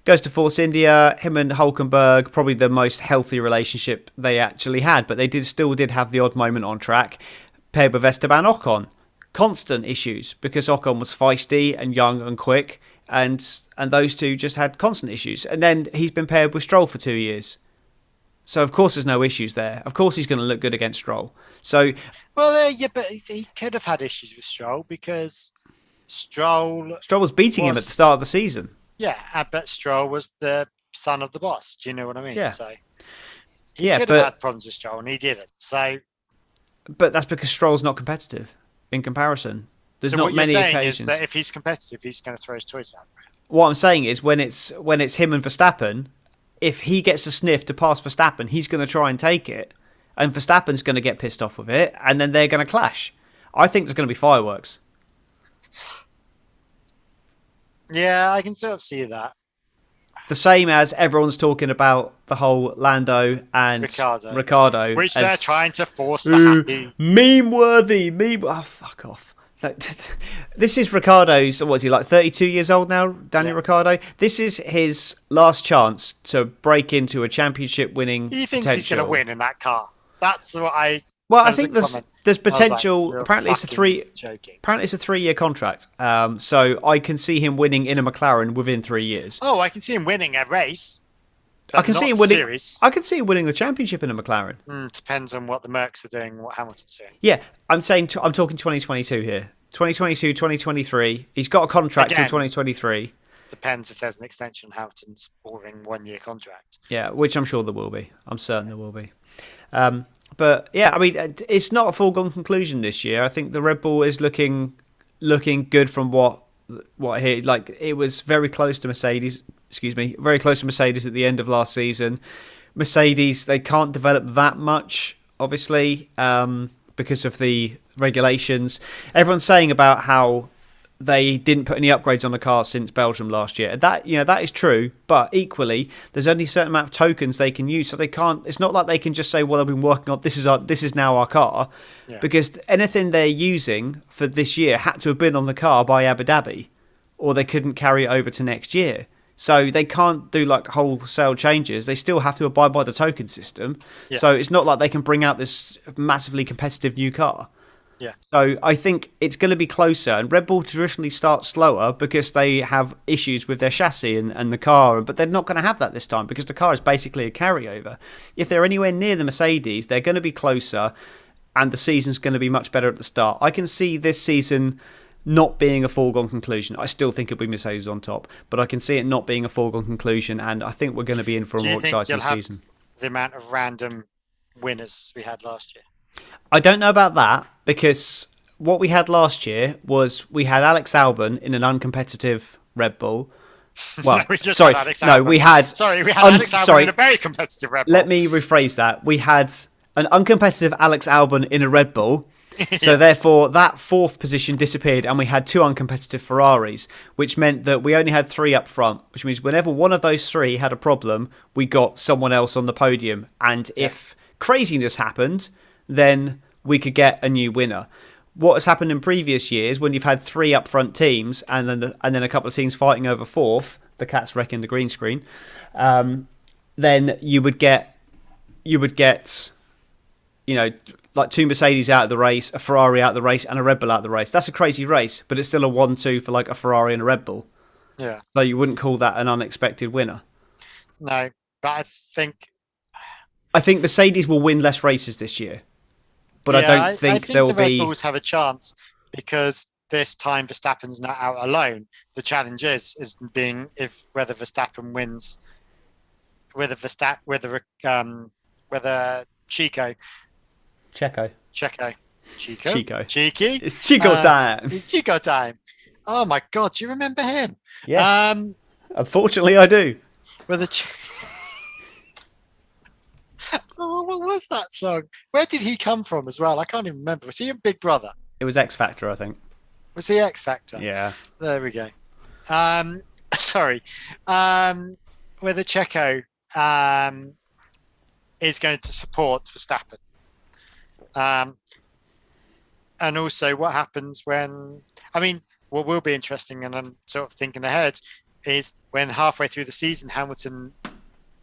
Goes to Force India. Him and Hulkenberg, probably the most healthy relationship they actually had, but they still did have the odd moment on track. Paired with Esteban Ocon. Constant issues because Ocon was feisty and young and quick, and those two just had constant issues. And then he's been paired with Stroll for 2 years. So of course there's no issues there. Of course he's going to look good against Stroll. So, well, yeah, but he could have had issues with Stroll because Stroll was beating him at the start of the season. Yeah, but Stroll was the son of the boss. Do you know what I mean? Yeah. So he could have had problems with Stroll, and he didn't. So, but that's because Stroll's not competitive in comparison. There's not many occasions. What you're saying is that if he's competitive, he's going to throw his toys out. What I'm saying is when it's him and Verstappen, if he gets a sniff to pass Verstappen, he's going to try and take it, and Verstappen's going to get pissed off with it, and then they're going to clash. I think there's going to be fireworks. Yeah, I can sort of see that. The same as everyone's talking about the whole Lando and Ricciardo, which they're trying to force to happy. Meme-worthy. Oh, fuck off. This is Ricciardo's, what is he, like 32 years old now, Daniel Ricciardo? This is his last chance to break into a championship winning He thinks he's going to win in that car. That's what I... Well, I think there's potential. Apparently, it's a 3-year contract. So I can see him winning in a McLaren within 3 years. Oh, I can see him winning a race. I can see him winning. I can see him winning the championship in a McLaren. Depends on what the Mercs are doing, what Hamilton's doing. Yeah, I'm talking 2022 here. 2022, 2023. He's got a contract till 2023. Depends if there's an extension on Hamilton's boring 1-year contract. Yeah, which I'm sure there will be. I'm certain there will be. But yeah, I mean, it's not a foregone conclusion this year. I think the Red Bull is looking good from what I hear. Like, it was very close to Mercedes. Very close to Mercedes at the end of last season. Mercedes, they can't develop that much, obviously, because of the regulations. Everyone's saying about how they didn't put any upgrades on the car since Belgium last year. That is true, but equally, there's only a certain amount of tokens they can use, so they can't. It's not like they can just say, "Well, I've been working on this is now our car," because anything they're using for this year had to have been on the car by Abu Dhabi, or they couldn't carry it over to next year. So they can't do like wholesale changes. They still have to abide by the token system. Yeah. So it's not like they can bring out this massively competitive new car. Yeah. So I think it's going to be closer. And Red Bull traditionally starts slower because they have issues with their chassis and the car. But they're not going to have that this time because the car is basically a carryover. If they're anywhere near the Mercedes, they're going to be closer and the season's going to be much better at the start. I can see this season not being a foregone conclusion. I still think it'll be Mercedes on top. But I can see it not being a foregone conclusion. And I think we're going to be in for a more exciting season. The amount of random winners we had last year? I don't know about that because what we had last year was we had Alex Albon in an uncompetitive Red Bull. Well, we had Alex Albon in a very competitive Red Bull. Let me rephrase that. We had an uncompetitive Alex Albon in a Red Bull. So therefore, that fourth position disappeared and we had two uncompetitive Ferraris, which meant that we only had three up front, which means whenever one of those three had a problem, we got someone else on the podium. And if craziness happened, then we could get a new winner. What has happened in previous years, when you've had three up front teams and then a couple of teams fighting over fourth, the cat's wrecking the green screen, then you would get, like two Mercedes out of the race, a Ferrari out of the race, and a Red Bull out of the race. That's a crazy race, but it's still a 1-2 for like a Ferrari and a Red Bull. Yeah. So you wouldn't call that an unexpected winner. No, but I think Mercedes will win less races this year. But I don't think there'll be... the Red Bulls have a chance because this time Verstappen's not out alone. The challenge is whether Verstappen wins, whether Checo. It's Chico time. It's Chico time. Oh my God, do you remember him? Yeah. Unfortunately, I do. Oh, what was that song? Where did he come from as well? I can't even remember. Was he in Big Brother? It was X Factor, I think. Was he X Factor? Yeah. There we go. Sorry. Whether Checo is going to support Verstappen. And also what happens when... I mean, what will be interesting, and I'm sort of thinking ahead, is when halfway through the season Hamilton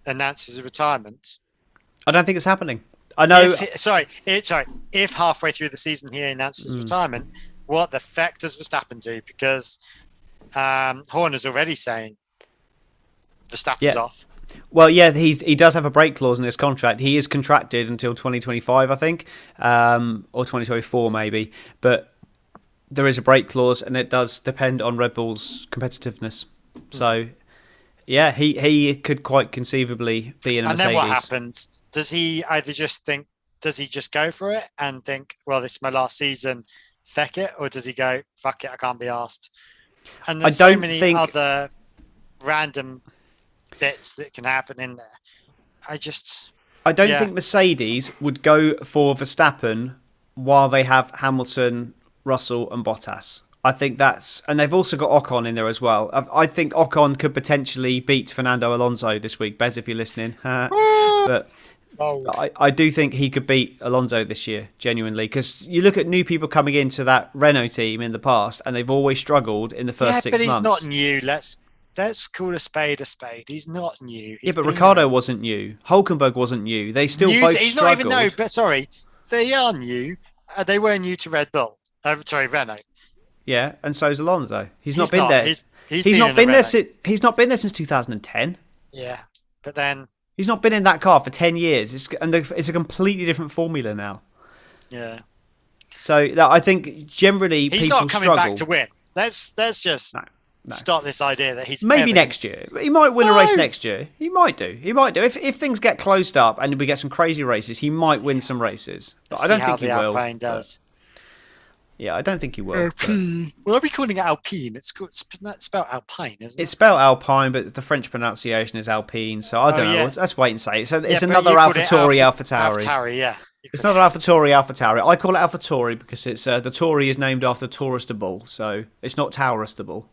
announces a retirement. I don't think it's happening. I know. If halfway through the season he announces retirement, what the heck does Verstappen do? Because Horner's already saying Verstappen's off. Well, yeah, he does have a break clause in his contract. He is contracted until 2025, I think, or 2024 maybe. But there is a break clause, and it does depend on Red Bull's competitiveness. So, yeah, he could quite conceivably be in a Mercedes. And then what happens? Does he either just think? Does he just go for it and think, well, this is my last season, feck it, or does he go, fuck it, I can't be asked? And there's so many other random bits that can happen in there. I don't think Mercedes would go for Verstappen while they have Hamilton, Russell, and Bottas. I think and they've also got Ocon in there as well. I think Ocon could potentially beat Fernando Alonso this week. Bez, if you're listening, but I do think he could beat Alonso this year, genuinely, because you look at new people coming into that Renault team in the past, and they've always struggled in the first 6 months. Yeah, but he's not new. Let's call a spade a spade. He's not new. But Ricciardo wasn't new. Hulkenberg wasn't new. They still both he's struggled. Not even new, but sorry, they are new. They were new to Red Bull. Renault. Yeah, and so is Alonso. He's not been there. He's not been there since 2010. Yeah, but then he's not been in that car for 10 years. It's a completely different formula now. Yeah. So I think generally he's people not coming struggle. back to win. Let's just start this idea that he's maybe next year. He might win a race next year. He might do. If things get closed up and we get some crazy races, he might win some races. But I don't think he will. Alpine does. Yeah, I don't think he will. Alpine. We'll be calling it Alpine. It's spelled Alpine, isn't it? It's spelled Alpine, but the French pronunciation is Alpine. So I don't know. Let's wait and see. So it's another AlphaTauri, AlphaTauri. AlphaTauri, yeah. It's not an AlphaTauri, AlphaTauri. I call it AlphaTauri because it's the Tauri is named after Taurustable, so it's not Taurustable.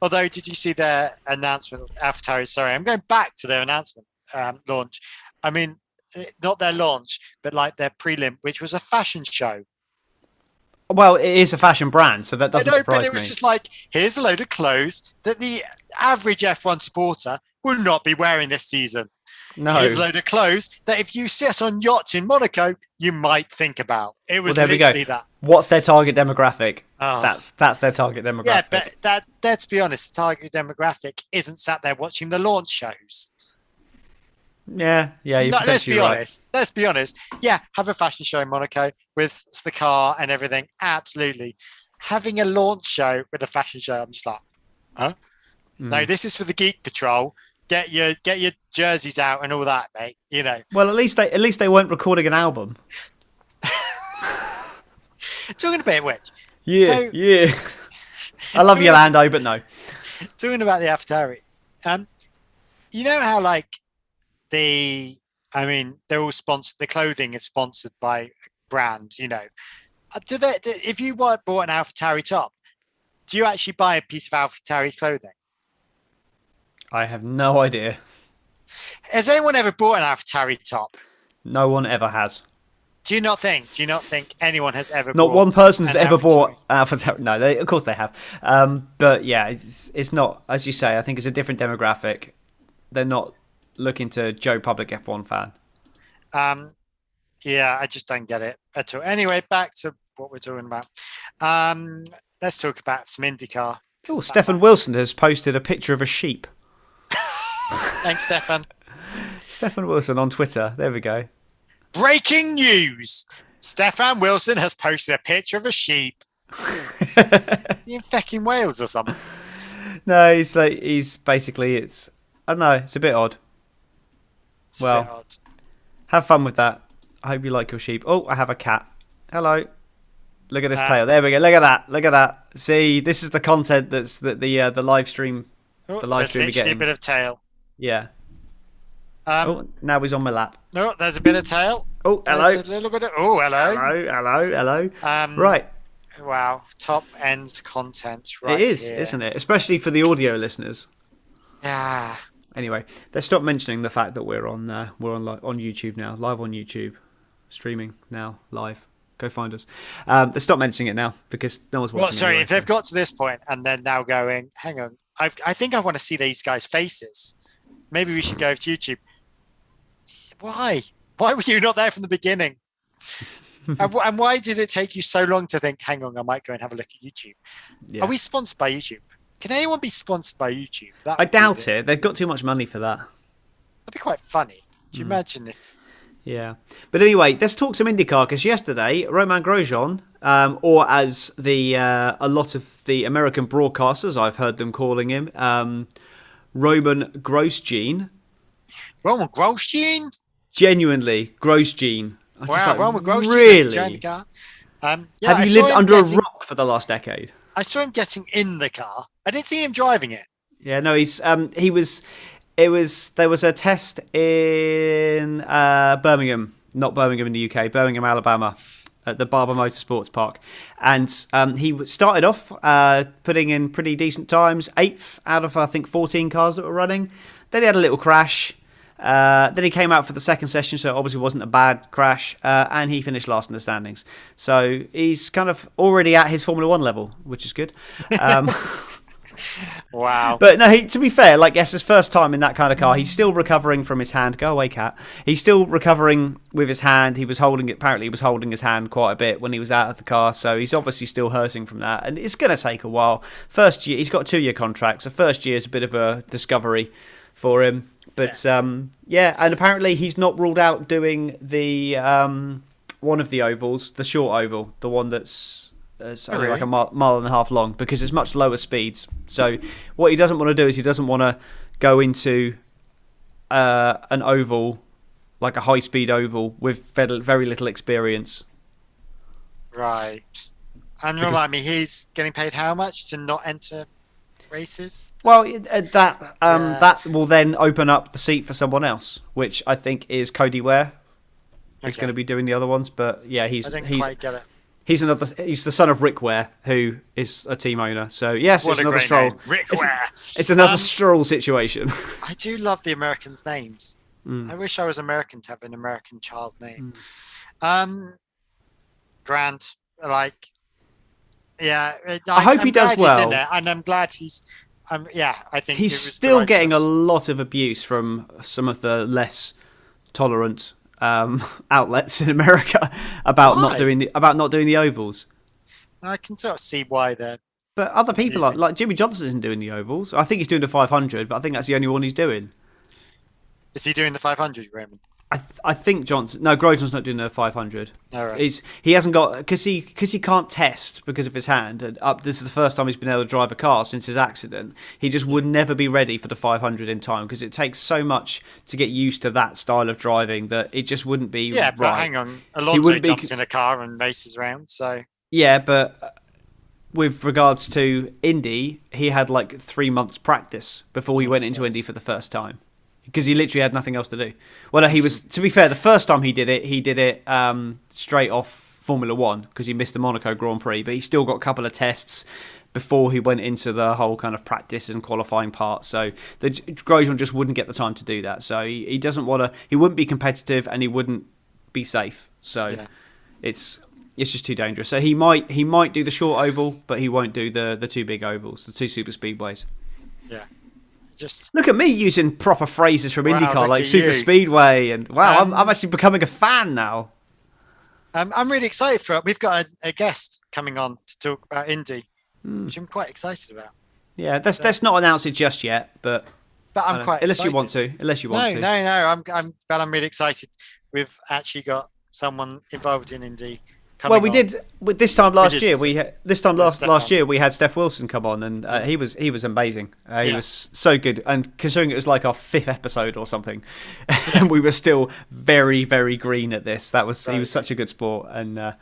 Although, did you see their announcement? AlphaTauri. Sorry, I'm going back to their announcement launch. I mean, not their launch, but like their prelim, which was a fashion show. Well, it is a fashion brand, so that doesn't surprise me. But it was just like, here's a load of clothes that the average F1 supporter will not be wearing this season. No. Here's a load of clothes that if you sit on yachts in Monaco, you might think about. It was literally that. What's their target demographic? Oh. That's their target demographic. Yeah, but let's be honest, the target demographic isn't sat there watching the launch shows. Yeah. Let's be honest. Let's be honest. Yeah, have a fashion show in Monaco with the car and everything. Absolutely. Having a launch show with a fashion show, I'm just like, huh? No, this is for the Geek Patrol. Get your jerseys out and all that, mate. You know. Well, at least they weren't recording an album. Talking about which. Yeah. I love you, Lando, but no. Talking about the AlphaTauri. You know how they're all sponsored. The clothing is sponsored by a brand. You know, if you bought an AlphaTauri top, do you actually buy a piece of AlphaTauri clothing? I have no idea. Has anyone ever bought an AlphaTauri top? No one ever has. Do you not think anyone has ever? Not one person's ever bought AlphaTauri. No, of course they have. But yeah, it's not, as you say. I think it's a different demographic. They're not looking to Joe Public F1 fan. Yeah, I just don't get it at all. Anyway, back to what we're talking about. Let's talk about some IndyCar. Oh, Stefan Wilson has posted a picture of a sheep. Thanks, Stefan. Stefan Wilson on Twitter. There we go. Breaking news! Stefan Wilson has posted a picture of a sheep. You in fucking Wales or something? No, he's basically, it's, I don't know, it's a bit odd. It's a bit odd. Have fun with that. I hope you like your sheep. Oh, I have a cat. Hello. Look at this tail. There we go. Look at that. See, this is the content that's the live stream. The live stream we get. A bit of tail. Yeah. Now he's on my lap. No, there's a bit of tail. Oh, hello. There's a little bit of. Oh, hello. Hello. Right. Wow, top end content. Right. It is, here. Isn't it? Especially for the audio listeners. Yeah. Anyway, let's stop mentioning the fact that we're on YouTube now, live on YouTube, streaming now, live. Go find us. Let's stop mentioning it now because no one's watching. Well, sorry, if they've got to this point and then now going, hang on, I think I want to see these guys' faces. Maybe we should go to YouTube. Why? Why were you not there from the beginning? And why did it take you so long to think, hang on, I might go and have a look at YouTube? Yeah. Are we sponsored by YouTube? Can anyone be sponsored by YouTube? I doubt it. They've got too much money for that. That'd be quite funny. Do you imagine if... Yeah. But anyway, let's talk some IndyCar, because yesterday, Romain Grosjean, or as a lot of the American broadcasters, I've heard them calling him, Roman Grosjean. Roman Grosjean? Genuinely, Grosjean. Wow, Roman Grosjean. Really? Have you lived under a rock for the last decade? I saw him getting in the car. I didn't see him driving it. Yeah, no, there was a test in Birmingham, not Birmingham in the UK, Birmingham, Alabama, at the Barber Motorsports Park. And he started off putting in pretty decent times, 8th out of, I think, 14 cars that were running. Then he had a little crash. Then he came out for the second session, so it obviously wasn't a bad crash, and he finished last in the standings. So he's kind of already at his Formula 1 level, which is good. Wow. But no, to be fair, like, yes, his first time in that kind of car, he's still recovering from his hand. Go away, cat. He's still recovering with his hand. He was holding it. Apparently, he was holding his hand quite a bit when he was out of the car, so he's obviously still hurting from that. And it's going to take a while. First year, he's got a 2-year contract, so first year is a bit of a discovery for him. But yeah, and apparently he's not ruled out doing the one of the ovals, the short oval, the one that's only like a mile and a half long, because it's much lower speeds. So what he doesn't want to do is he doesn't want to go into an oval, like a high-speed oval, with very little experience. Right. And remind me, he's getting paid how much to not enter races? Well, that will then open up the seat for someone else, which I think is Cody Ware. He's going to be doing the other ones, but yeah, he's quite get it. He's the son of Rick Ware, who is a team owner. So yes, it's another Stroll. Name. Rick Ware. It's another Stroll situation. I do love the Americans' names. I wish I was American to have an American child name. Grant, like, yeah. I hope he does well. He's in there, and I'm glad he's. I think he's still getting a lot of abuse from some of the less tolerant outlets in America about not doing the ovals. I can sort of see why they're. But other people like Jimmy Johnson isn't doing the ovals. I think he's doing the 500, but I think that's the only one he's doing. Is he doing the 500, Raymond? I think Grosjean's not doing the 500. All right. He hasn't got, because he can't test because of his hand. And this is the first time he's been able to drive a car since his accident. He just would never be ready for the 500 in time, because it takes so much to get used to that style of driving that it just wouldn't be right. But hang on, Alonso jumps in a car and races around. So yeah, but with regards to Indy, he had like 3 months practice before he went into Indy for the first time. Because he literally had nothing else to do. Well, he was. To be fair, the first time he did it straight off Formula 1, because he missed the Monaco Grand Prix. But he still got a couple of tests before he went into the whole kind of practice and qualifying part. So Grosjean just wouldn't get the time to do that. So he doesn't want to. He wouldn't be competitive, and he wouldn't be safe. So it's just too dangerous. So he might do the short oval, but he won't do the two big ovals, the two super speedways. Yeah. Look at me using proper phrases from IndyCar, like super speedway, and I'm actually becoming a fan now. I'm really excited for it. We've got a guest coming on to talk about Indy, which I'm quite excited about. Yeah, let's not announce it just yet, but I'm quite unless excited. you want to. No. I'm really excited. We've actually got someone involved in Indy. Well, we did this time last year. Last year we had Steph Wilson come on, and he was amazing. He was so good, and considering it was like our 5th episode or something, and we were still very, very green at this. He was such a good sport, and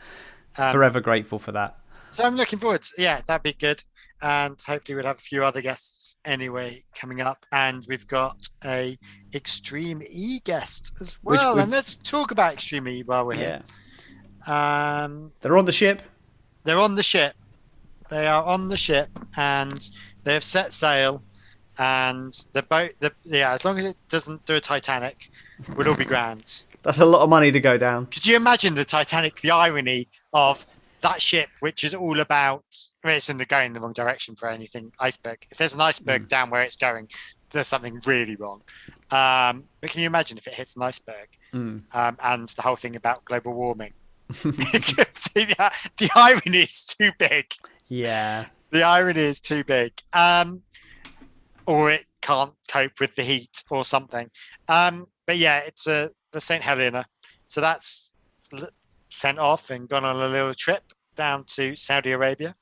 forever grateful for that. So I'm looking forward. That'd be good, and hopefully we'll have a few other guests anyway coming up, and we've got a Extreme E guest as well. And let's talk about Extreme E while we're here. They're on the ship. They are on the ship, and they have set sail. And the boat, as long as it doesn't do a Titanic, we'll all be grand. That's a lot of money to go down. Could you imagine the Titanic? The irony of that ship, which is all about. It's going in the wrong direction for anything iceberg. If there's an iceberg down where it's going, there's something really wrong. But can you imagine if it hits an iceberg? And the whole thing about global warming. The irony is too big. Yeah. The irony is too big. Or it can't cope with the heat or something. But yeah, it's the St. Helena. So that's sent off and gone on a little trip down to Saudi Arabia.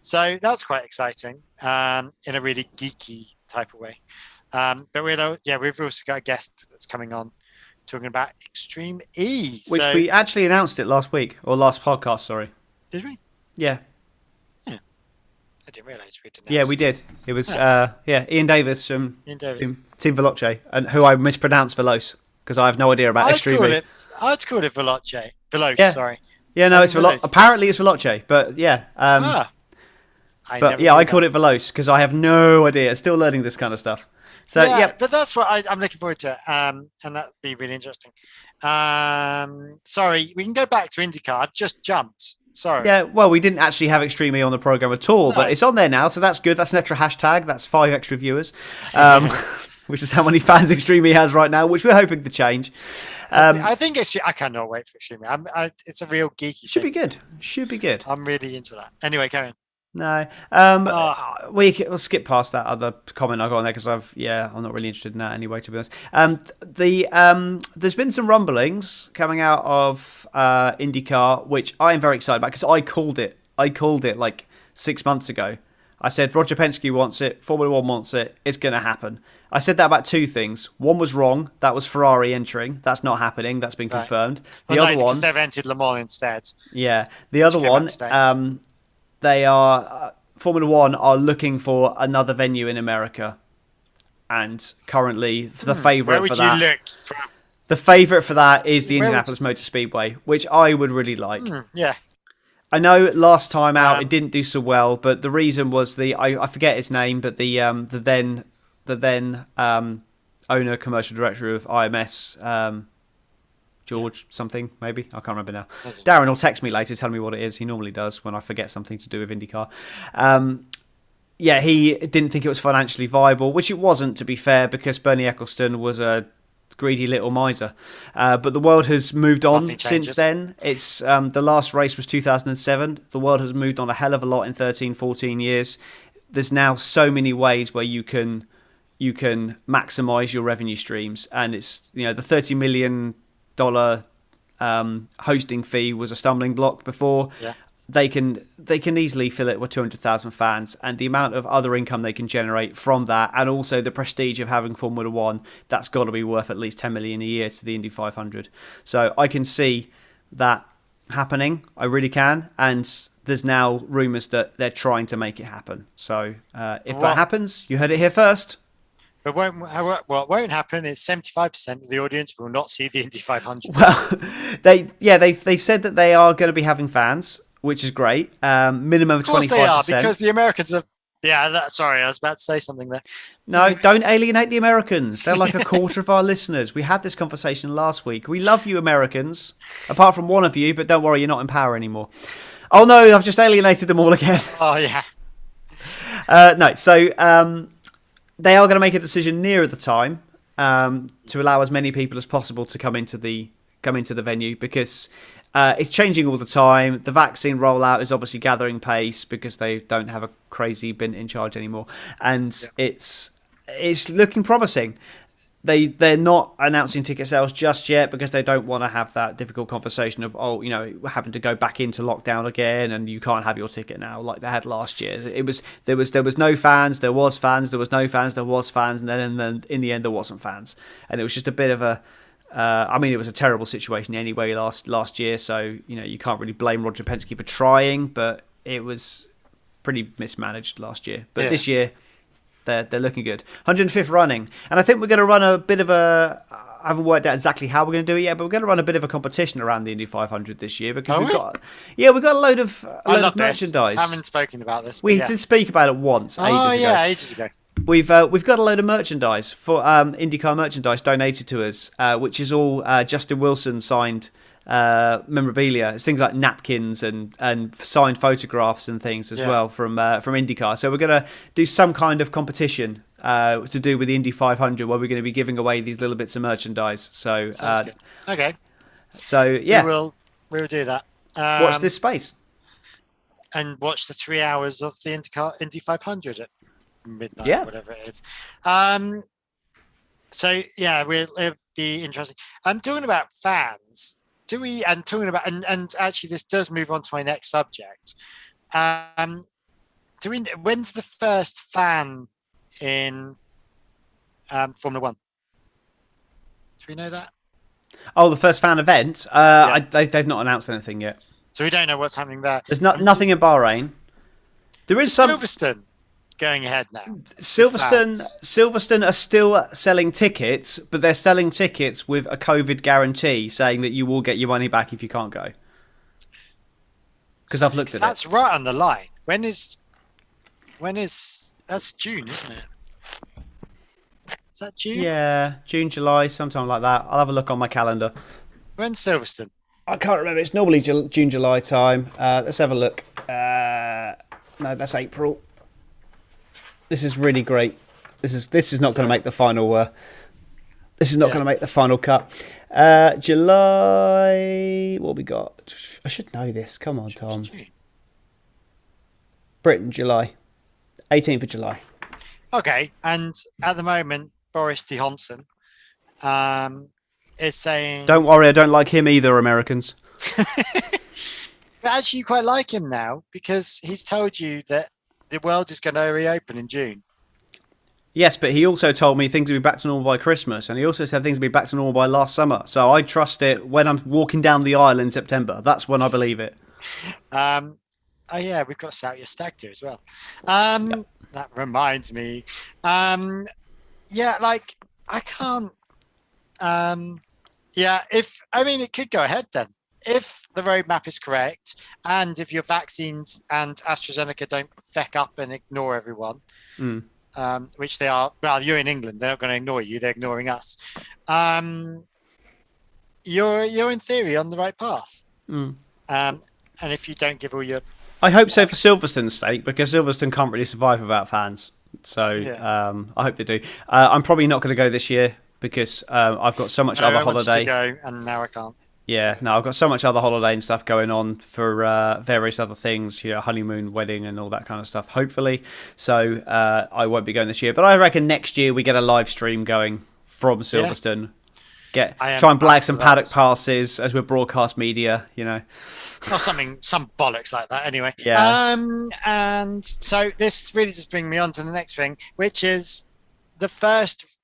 So that's quite exciting in a really geeky type of way. But we've also got a guest that's coming on talking about Extreme E. Which we actually announced it last week, or last podcast, sorry. Did we? Yeah. I didn't realise we did. Yeah, we did. It was Ian Davis from Team Veloce, and who I mispronounced Veloce because I have no idea about Extreme E. I'd call it Veloce. Veloce, yeah. Sorry. Yeah, no, it's Veloce. Apparently it's Veloce, but yeah. I called it Veloce because I have no idea. Still learning this kind of stuff. So yeah. But that's what I'm looking forward to, and that'd be really interesting. Sorry, we can go back to IndyCar. I've just jumped. Sorry. Yeah, well, we didn't actually have Extreme E on the program at all, but it's on there now, so that's good. That's an extra hashtag. That's 5 extra viewers, which is how many fans Extreme E has right now, which we're hoping to change. I think I cannot wait for Extreme E. It's a real geeky. Should be good. I'm really into that. Anyway, carry on. No, we'll skip past that other comment I got on there because I'm not really interested in that anyway, to be honest. There's been some rumblings coming out of IndyCar, which I am very excited about because I called it like 6 months ago. I said Roger Penske wants it, Formula One wants it, it's going to happen. I said that about 2 things. One was wrong, that was Ferrari entering. That's not happening. That's been confirmed. The other one, because they've entered Le Mans instead. Yeah, the other one. They are Formula One are looking for another venue in America, and currently the favourite for that. The favourite for that is the Indianapolis Motor Speedway, which I would really like. Yeah, I know last time out it didn't do so well, but the reason was I forget his name, but the then owner, commercial director of IMS. George something, maybe. I can't remember now. Darren will text me later, tell me what it is. He normally does when I forget something to do with IndyCar. He didn't think it was financially viable, which it wasn't, to be fair, because Bernie Ecclestone was a greedy little miser. But the world has moved on since then. It's the last race was 2007. The world has moved on a hell of a lot in 13, 14 years. There's now so many ways where you can maximise your revenue streams. And it's, the $30 million hosting fee was a stumbling block before. Yeah. They can easily fill it with 200,000 fans, and the amount of other income they can generate from that, and also the prestige of having Formula One, that's got to be worth at least 10 million a year to the Indy 500. So I can see that happening. I really can, and there's now rumours that they're trying to make it happen. So if that happens, you heard it here first. But what won't happen is 75% of the audience will not see the Indy 500. Well, they've said that they are going to be having fans, which is great. Minimum of 25%. Of course they are, because the Americans are... Yeah, sorry, I was about to say something there. No, don't alienate the Americans. They're like a quarter of our listeners. We had this conversation last week. We love you, Americans, apart from one of you, but don't worry, you're not in power anymore. Oh, no, I've just alienated them all again. Oh, yeah. They are going to make a decision nearer the time to allow as many people as possible to come into the venue, because it's changing all the time. The vaccine rollout is obviously gathering pace because they don't have a crazy bin in charge anymore, and it's looking promising. They're not announcing ticket sales just yet because they don't want to have that difficult conversation of having to go back into lockdown again and you can't have your ticket now like they had last year. There was no fans, there was fans, there was no fans, there was fans, and then in the end there wasn't fans, and it was just a bit of a. It was a terrible situation anyway last year, so you can't really blame Roger Penske for trying, but it was pretty mismanaged last year. But this year. They're looking good. 105th running. And I think we're going to run a bit of a... I haven't worked out exactly how we're going to do it yet, but we're going to run a bit of a competition around the Indy 500 this year because we've got a load of merchandise. I haven't spoken about this. We did speak about it once. Ages ago. We've got a load of merchandise for IndyCar merchandise donated to us, which is all Justin Wilson signed memorabilia. It's things like napkins and signed photographs and things as well from IndyCar. So we're going to do some kind of competition to do with the Indy 500 where we're going to be giving away these little bits of merchandise. So good. Okay. So yeah, we will do that. Watch this space. and watch the 3 hours of the Indy 500 at midnight, Yeah. or whatever it is. So yeah, it'll be interesting. I'm talking about fans. And actually this does move on to my next subject. When's the first fan in Formula One? Do we know that? Oh, the first fan event? They've not announced anything yet. So we don't know what's happening there. There's nothing in Bahrain. There is Silverstone going ahead now. Silverstone are still selling tickets, but they're selling tickets with a COVID guarantee, saying that you will get your money back if you can't go. Because I've looked at it. That's right on the line. When is that's June, isn't it? Is that June? Yeah, June, July, sometime like that. I'll have a look on my calendar. When's Silverstone? I can't remember. It's normally June, July time. Let's have a look. No, that's April. This is really great. This is not going to make the final. This is not going to make the final cut. July. What have we got? I should know this. Come on, Tom. Britain, July. 18th of July. Okay, and at the moment, Boris Johnson is saying... Don't worry, I don't like him either, Americans. But actually, you quite like him now, because he's told you that the world is going to reopen in June. Yes, but he also told me things will be back to normal by Christmas, and he also said things will be back to normal by last summer. So I trust it when I'm walking down the aisle in September. That's when I believe it. Oh yeah, we've got to shout your stag do as well. That reminds me. Yeah, like I can't. Yeah, it could go ahead then. If the roadmap is correct, and if your vaccines and AstraZeneca don't feck up and ignore everyone, which they are. Well, you're in England; they're not going to ignore you; they're ignoring us. You're in theory on the right path. And if you don't give all your... I hope so for Silverstone's sake, because Silverstone can't really survive without fans. So I hope they do. I'm probably not going to go this year because I've got so much other holiday. I wanted to go, and now I can't. Yeah, no, I've got so much other holiday and stuff going on for various other things, honeymoon, wedding, and all that kind of stuff, hopefully. So I won't be going this year. But I reckon next year we get a live stream going from Silverstone. Try and blag some paddock passes as we're broadcast media, Or some bollocks like that, anyway. Yeah. And so this really just brings me on to the next thing, which is the first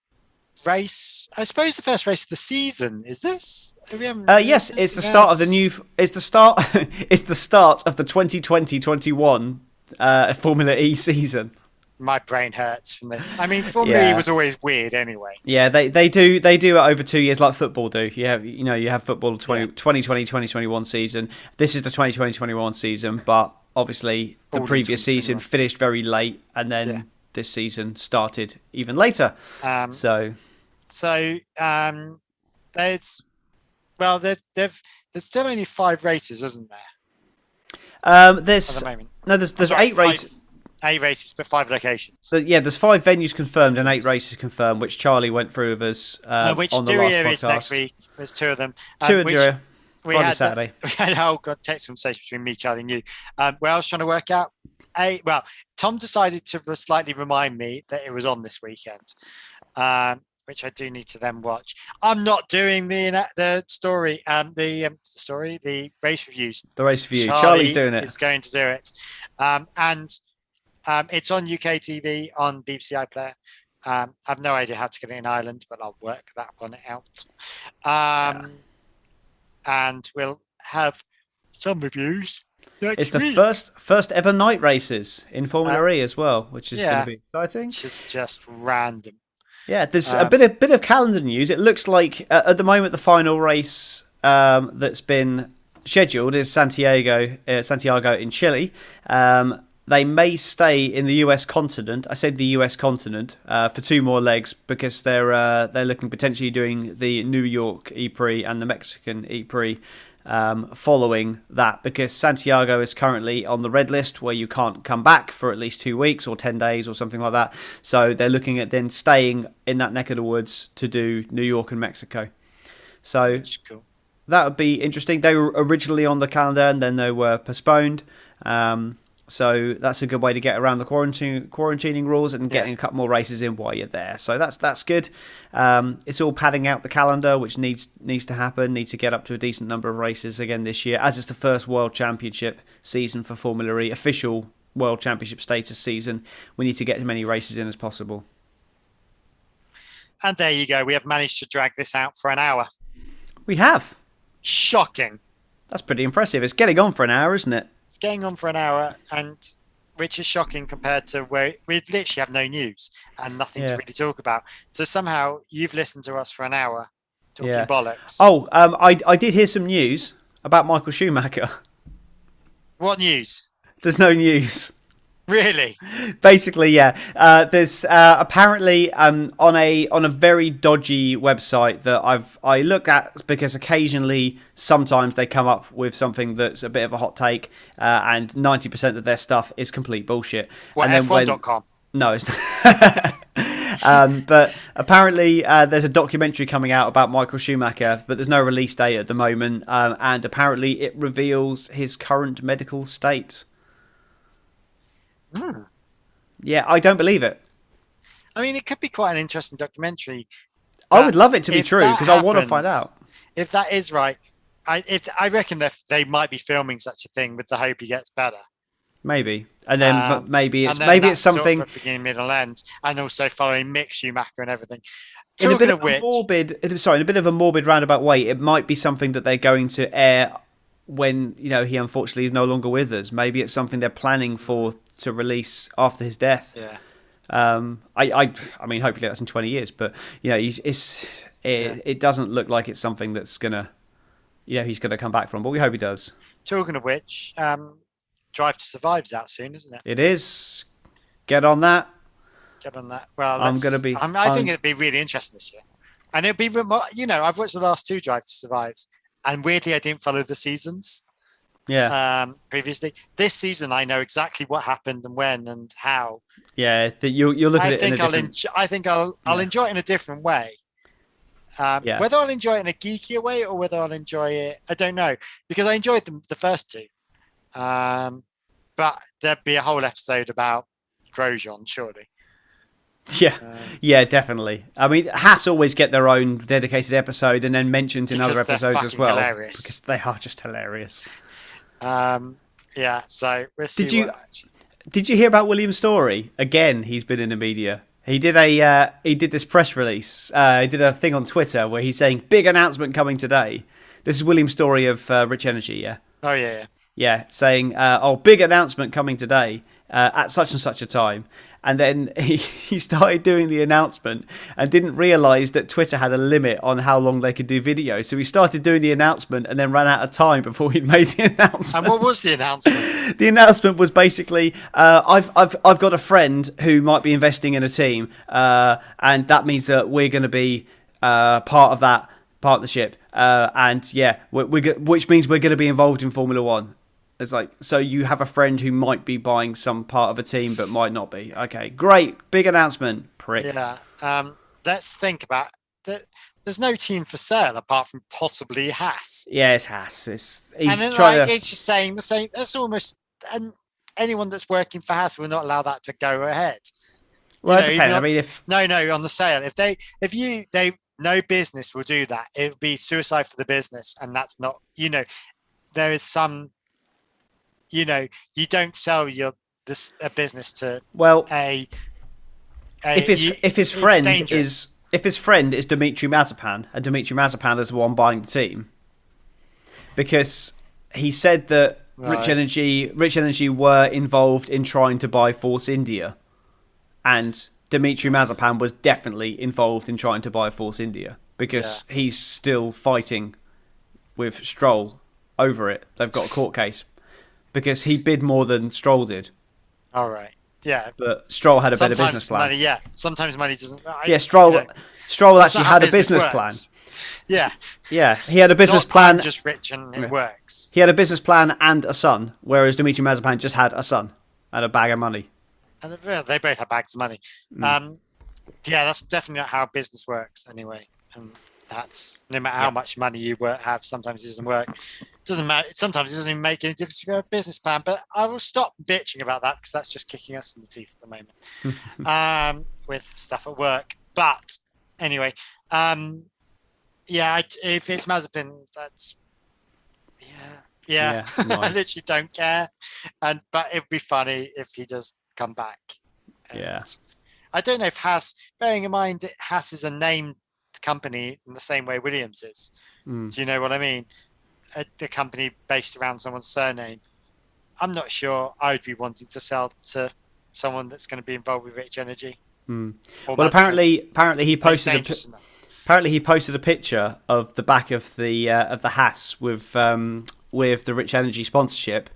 race. I suppose the first race of the season is this. Yes, it's the start of the new. It's the start. It's the start of the 2020-21 Formula E season. My brain hurts from this. I mean, Formula E was always weird anyway. Yeah, they do it over 2 years like football do. You have football 2020-2021 season. This is the 2020-21 season, but obviously the previous season finished very late, and then this season started even later. There's still only 5 races, isn't there? There's at the moment. No, there's 8 races. 8 races, but 5 locations. So there's 5 venues confirmed and 8 races confirmed, which Charlie went through with us which on the last podcast. Is next week. There's 2 of them. 2 of them. Friday, Saturday. We had a whole text conversation between me, Charlie, and you, where I was trying to work out. Tom decided to slightly remind me that it was on this weekend, which I do need to then watch. I'm not doing the story, the race reviews. The race review. Charlie's doing it. Is going to do it, and it's on UK TV on BBC iPlayer. I have no idea how to get it in Ireland, but I'll work that one out. And we'll have some reviews. It's the first ever night races in Formula E as well, which is going to be exciting. Which is just random. Yeah, there's a bit of calendar news. It looks like at the moment the final race that's been scheduled is Santiago in Chile. They may stay in the US continent. I said the US continent for 2 more legs because they're looking potentially doing the New York E-Prix and the Mexican E-Prix following that, because Santiago is currently on the red list where you can't come back for at least 2 weeks or 10 days or something like that. So they're looking at then staying in that neck of the woods to do New York and Mexico. So That's cool. that would be interesting. They were originally on the calendar and then they were postponed. So that's a good way to get around the quarantining rules and getting a couple more races in while you're there. So that's good. It's all padding out the calendar, which needs to happen. Need to get up to a decent number of races again this year, as it's the first World Championship season for Formula E, official World Championship status season. We need to get as many races in as possible. And there you go. We have managed to drag this out for an hour. We have. Shocking. That's pretty impressive. It's getting on for an hour, isn't it? It's getting on for an hour, and which is shocking compared to where we literally have no news and nothing to really talk about. So somehow you've listened to us for an hour talking bollocks. Oh, I did hear some news about Michael Schumacher. What news? There's no news. Really? Basically, yeah. There's apparently on a very dodgy website that I look at, because occasionally, sometimes they come up with something that's a bit of a hot take, and 90% of their stuff is complete bullshit. What, F1.com? No, it's not. But apparently, there's a documentary coming out about Michael Schumacher, but there's no release date at the moment, and apparently it reveals his current medical state. Yeah, I don't believe it. I mean, it could be quite an interesting documentary. I would love it to be true, because I want to find out. If that is right, I reckon they might be filming such a thing with the hope he gets better. Maybe, and then maybe it's something sort of beginning, middle, end, and also following Mick Schumacher and everything. In a bit of a morbid roundabout way, it might be something that they're going to air when he unfortunately is no longer with us. Maybe it's something they're planning to release after his death. Yeah. I mean, hopefully that's in 20 years, but it doesn't look like it's something that's gonna, he's gonna come back from. But we hope he does. Talking of which, Drive to Survive's out soon, isn't it? It is. Get on that. Well, I think it'd be really interesting this year, and it'd be I've watched the last two Drive to Survives, and weirdly I didn't follow the seasons. Yeah. Previously, this season I know exactly what happened and when and how. Yeah, you'll look at it. I think I'll enjoy it in a different way. Whether I'll enjoy it in a geekier way or whether I'll enjoy it, I don't know, because I enjoyed the first two. But there'd be a whole episode about Grosjean, surely. Yeah, definitely. I mean, Haas always get their own dedicated episode and then mentioned in other episodes as well. Hilarious. Because they are just hilarious. So we'll see. Did you hear about William's story? Again, he's been in the media. He did this press release. He did a thing on Twitter where he's saying, big announcement coming today. This is William's story of Rich Energy, yeah? Oh, yeah. Yeah, saying, big announcement coming today at such and such a time. And then he started doing the announcement and didn't realise that Twitter had a limit on how long they could do videos. So he started doing the announcement and then ran out of time before he'd made the announcement. And what was the announcement? The announcement was basically, I've got a friend who might be investing in a team, and that means that we're going to be part of that partnership. Which means we're going to be involved in Formula One. It's like, so you have a friend who might be buying some part of a team but might not be. Okay, great. Big announcement, prick. Yeah. Let's think about that. There's no team for sale apart from possibly Haas. Yeah, it's Haas. It's just saying the same. That's almost... And anyone that's working for Haas will not allow that to go ahead. Well, it depends. I mean, No, on the sale. If no business will do that. It would be suicide for the business. And that's not, there is some... you don't sell a business to if his friend is Dimitri Mazepin, and Dimitri Mazepin is the one buying the team, because he said that Rich Energy were involved in trying to buy Force India, and Dimitri Mazepin was definitely involved in trying to buy Force India because he's still fighting with Stroll over it. They've got a court case. Because he bid more than Stroll did. All right. Yeah. But Stroll had a better business plan. Sometimes money doesn't... Stroll actually had a business plan. Yeah. Yeah, he had a business plan. I'm just rich and it works. He had a business plan and a son, whereas Dimitri Mazepin just had a son and a bag of money. And they both have bags of money. That's definitely not how business works anyway. That's no matter how much money you have, sometimes it doesn't work. It doesn't matter. Sometimes it doesn't even make any difference if you have a business plan. But I will stop bitching about that because that's just kicking us in the teeth at the moment with stuff at work. But anyway, if it's Mazepin, that's Nice. I literally don't care. But it'd be funny if he does come back. I don't know if Haas, bearing in mind that Haas is a named company in the same way Williams is. Do you know what I mean? The company based around someone's surname. I'm not sure I would be wanting to sell to someone that's going to be involved with Rich Energy. Well, apparently he posted a picture of the back of the Haas with the Rich Energy sponsorship,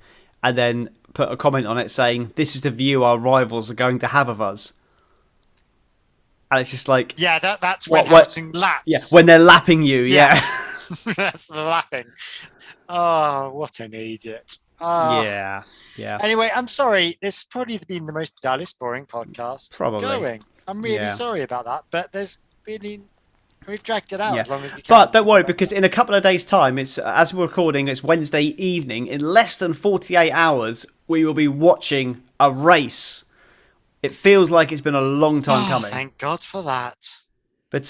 and then put a comment on it saying, "This is the view our rivals are going to have of us." And it's just like... Yeah, that's when Hamilton laps. Yeah, when they're lapping you, yeah. That's the lapping. Oh, what an idiot. Yeah. Anyway, I'm sorry. This has probably been the most dullest, boring podcast going. I'm really sorry about that, but we've dragged it out as long as we can. But don't worry, because in a couple of days' time, as we're recording, it's Wednesday evening. In less than 48 hours, we will be watching a race. It feels like it's been a long time coming. Thank God for that. But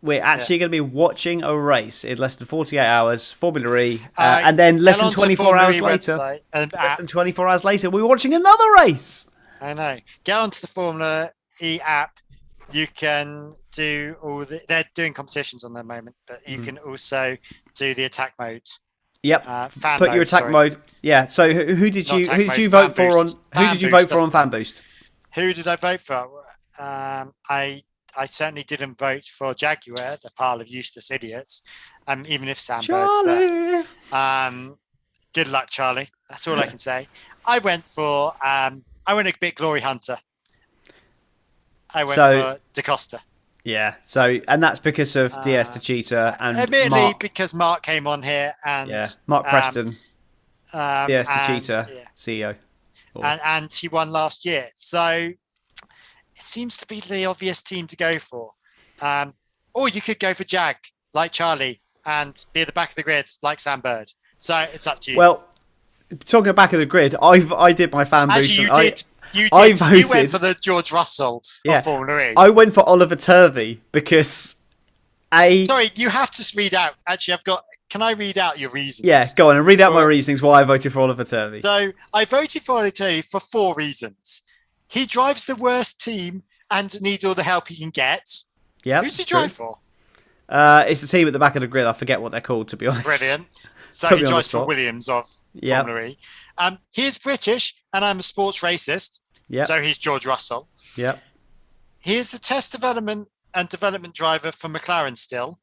we're actually going to be watching a race in less than 48 hours, Formula E, and then less than 24 hours later. Less than 24 hours later, we're watching another race. I know. Get onto the Formula E app. You can do they're doing competitions on the moment, but you can also do the attack mode. Yep. Put your attack mode. Yeah. So who did you vote for on Fan Boost? Who did I vote for? I certainly didn't vote for Jaguar, the pile of useless idiots. Even if Sam Bird's there. Good luck, Charlie. That's all I can say. I went a bit Glory Hunter. I went for DaCosta. Yeah. So, and that's because of DS DeCheetah and admittedly, Mark. Because Mark came on here and Mark Preston, DS DeCheetah, CEO. And he won last year. So it seems to be the obvious team to go for. Or you could go for Jag, like Charlie, and be at the back of the grid, like Sam Bird. So it's up to you. Well, talking of back of the grid, I did my fan boost. Actually, you did. You went for the George Russell of Formula E. I went for Oliver Turvey because Sorry, you have to read out. Actually, Can I read out your reasons? Yeah, go on and read out my reasons why I voted for Oliver Turvey. So I voted for Oliver Turvey for 4 reasons. He drives the worst team and needs all the help he can get. Yeah. Who's he drive for? It's the team at the back of the grid. I forget what they're called, to be honest. Brilliant. So he drives for Williams of Formula E. He's British, and I'm a sports racist. Yeah. So he's George Russell. Yeah. He is the test development driver for McLaren still.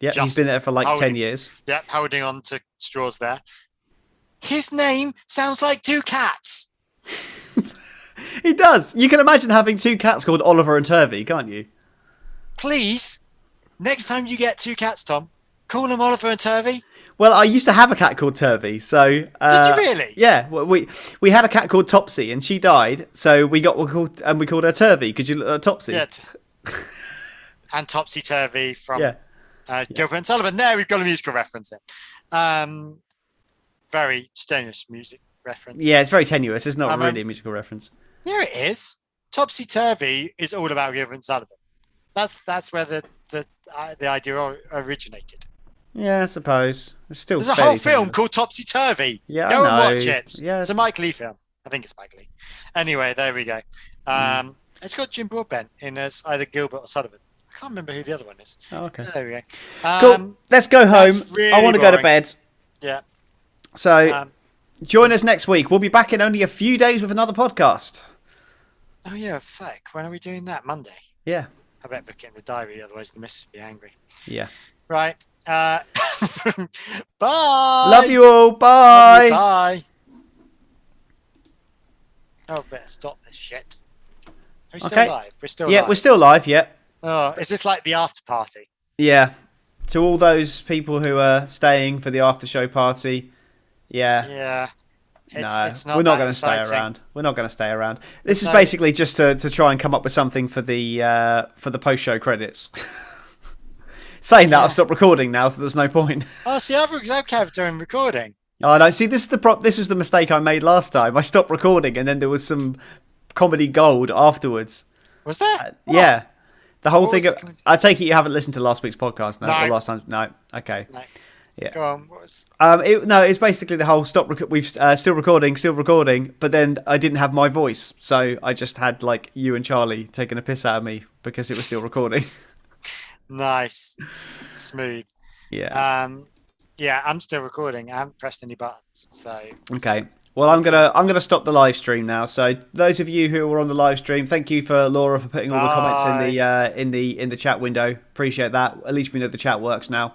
Yeah, he's been there for 10 years. Yeah, holding on to straws there. His name sounds like 2 cats. He does. You can imagine having 2 cats called Oliver and Turvey, can't you? Please, next time you get 2 cats, Tom, call them Oliver and Turvey. Well, I used to have a cat called Turvey, so... Did you really? Yeah, we had a cat called Topsy, and she died, so we called her Turvey, because you look Topsy. Yeah. And Topsy Turvy from Gilbert and Sullivan. There, we've got a musical reference in. Very strenuous music reference. Yeah, it's very tenuous. It's not really a musical reference. Yeah, it is. Topsy Turvy is all about Gilbert and Sullivan. That's where the idea originated. Yeah, I suppose. There's a whole film called Topsy Turvy. Yeah, go and watch it. Yeah. It's a Mike Leigh film. I think it's Mike Leigh. Anyway, there we go. It's got Jim Broadbent in as either Gilbert or Sullivan. I can't remember who the other one is. Oh, okay. There we go. Cool. Let's go home. Really I want to go to bed. Yeah. So, join us next week. We'll be back in only a few days with another podcast. Oh, yeah, fuck. When are we doing that? Monday? Yeah. I better book it in the diary, otherwise the missus will be angry. Yeah. Right. Bye. Love you all. Bye. Bye. Oh, better stop this shit. Are we still live? We're still live. We're still live, yeah. Oh, is this like the after party? Yeah. To all those people who are staying for the after show party, yeah. It's not we're not going to stay around. We're not going to stay around. This is basically just to try and come up with something for the post show credits. Saying that, I've stopped recording now, so there's no point. Oh, see, I was okay with doing recording. Oh no! See, this was the mistake I made last time. I stopped recording, and then there was some comedy gold afterwards. Was there? Yeah, the whole thing. I take it you haven't listened to last week's podcast, no? Or last time? No. Okay. No. Yeah. Go on. It's basically the whole stop. We've still recording, but then I didn't have my voice, so I just had like you and Charlie taking a piss out of me because it was still recording. Nice, smooth. Yeah. Yeah, I'm still recording. I haven't pressed any buttons, so. Okay. Well, I'm gonna stop the live stream now. So those of you who were on the live stream, thank you for Laura for putting all the comments in the chat window. Appreciate that. At least we know the chat works now.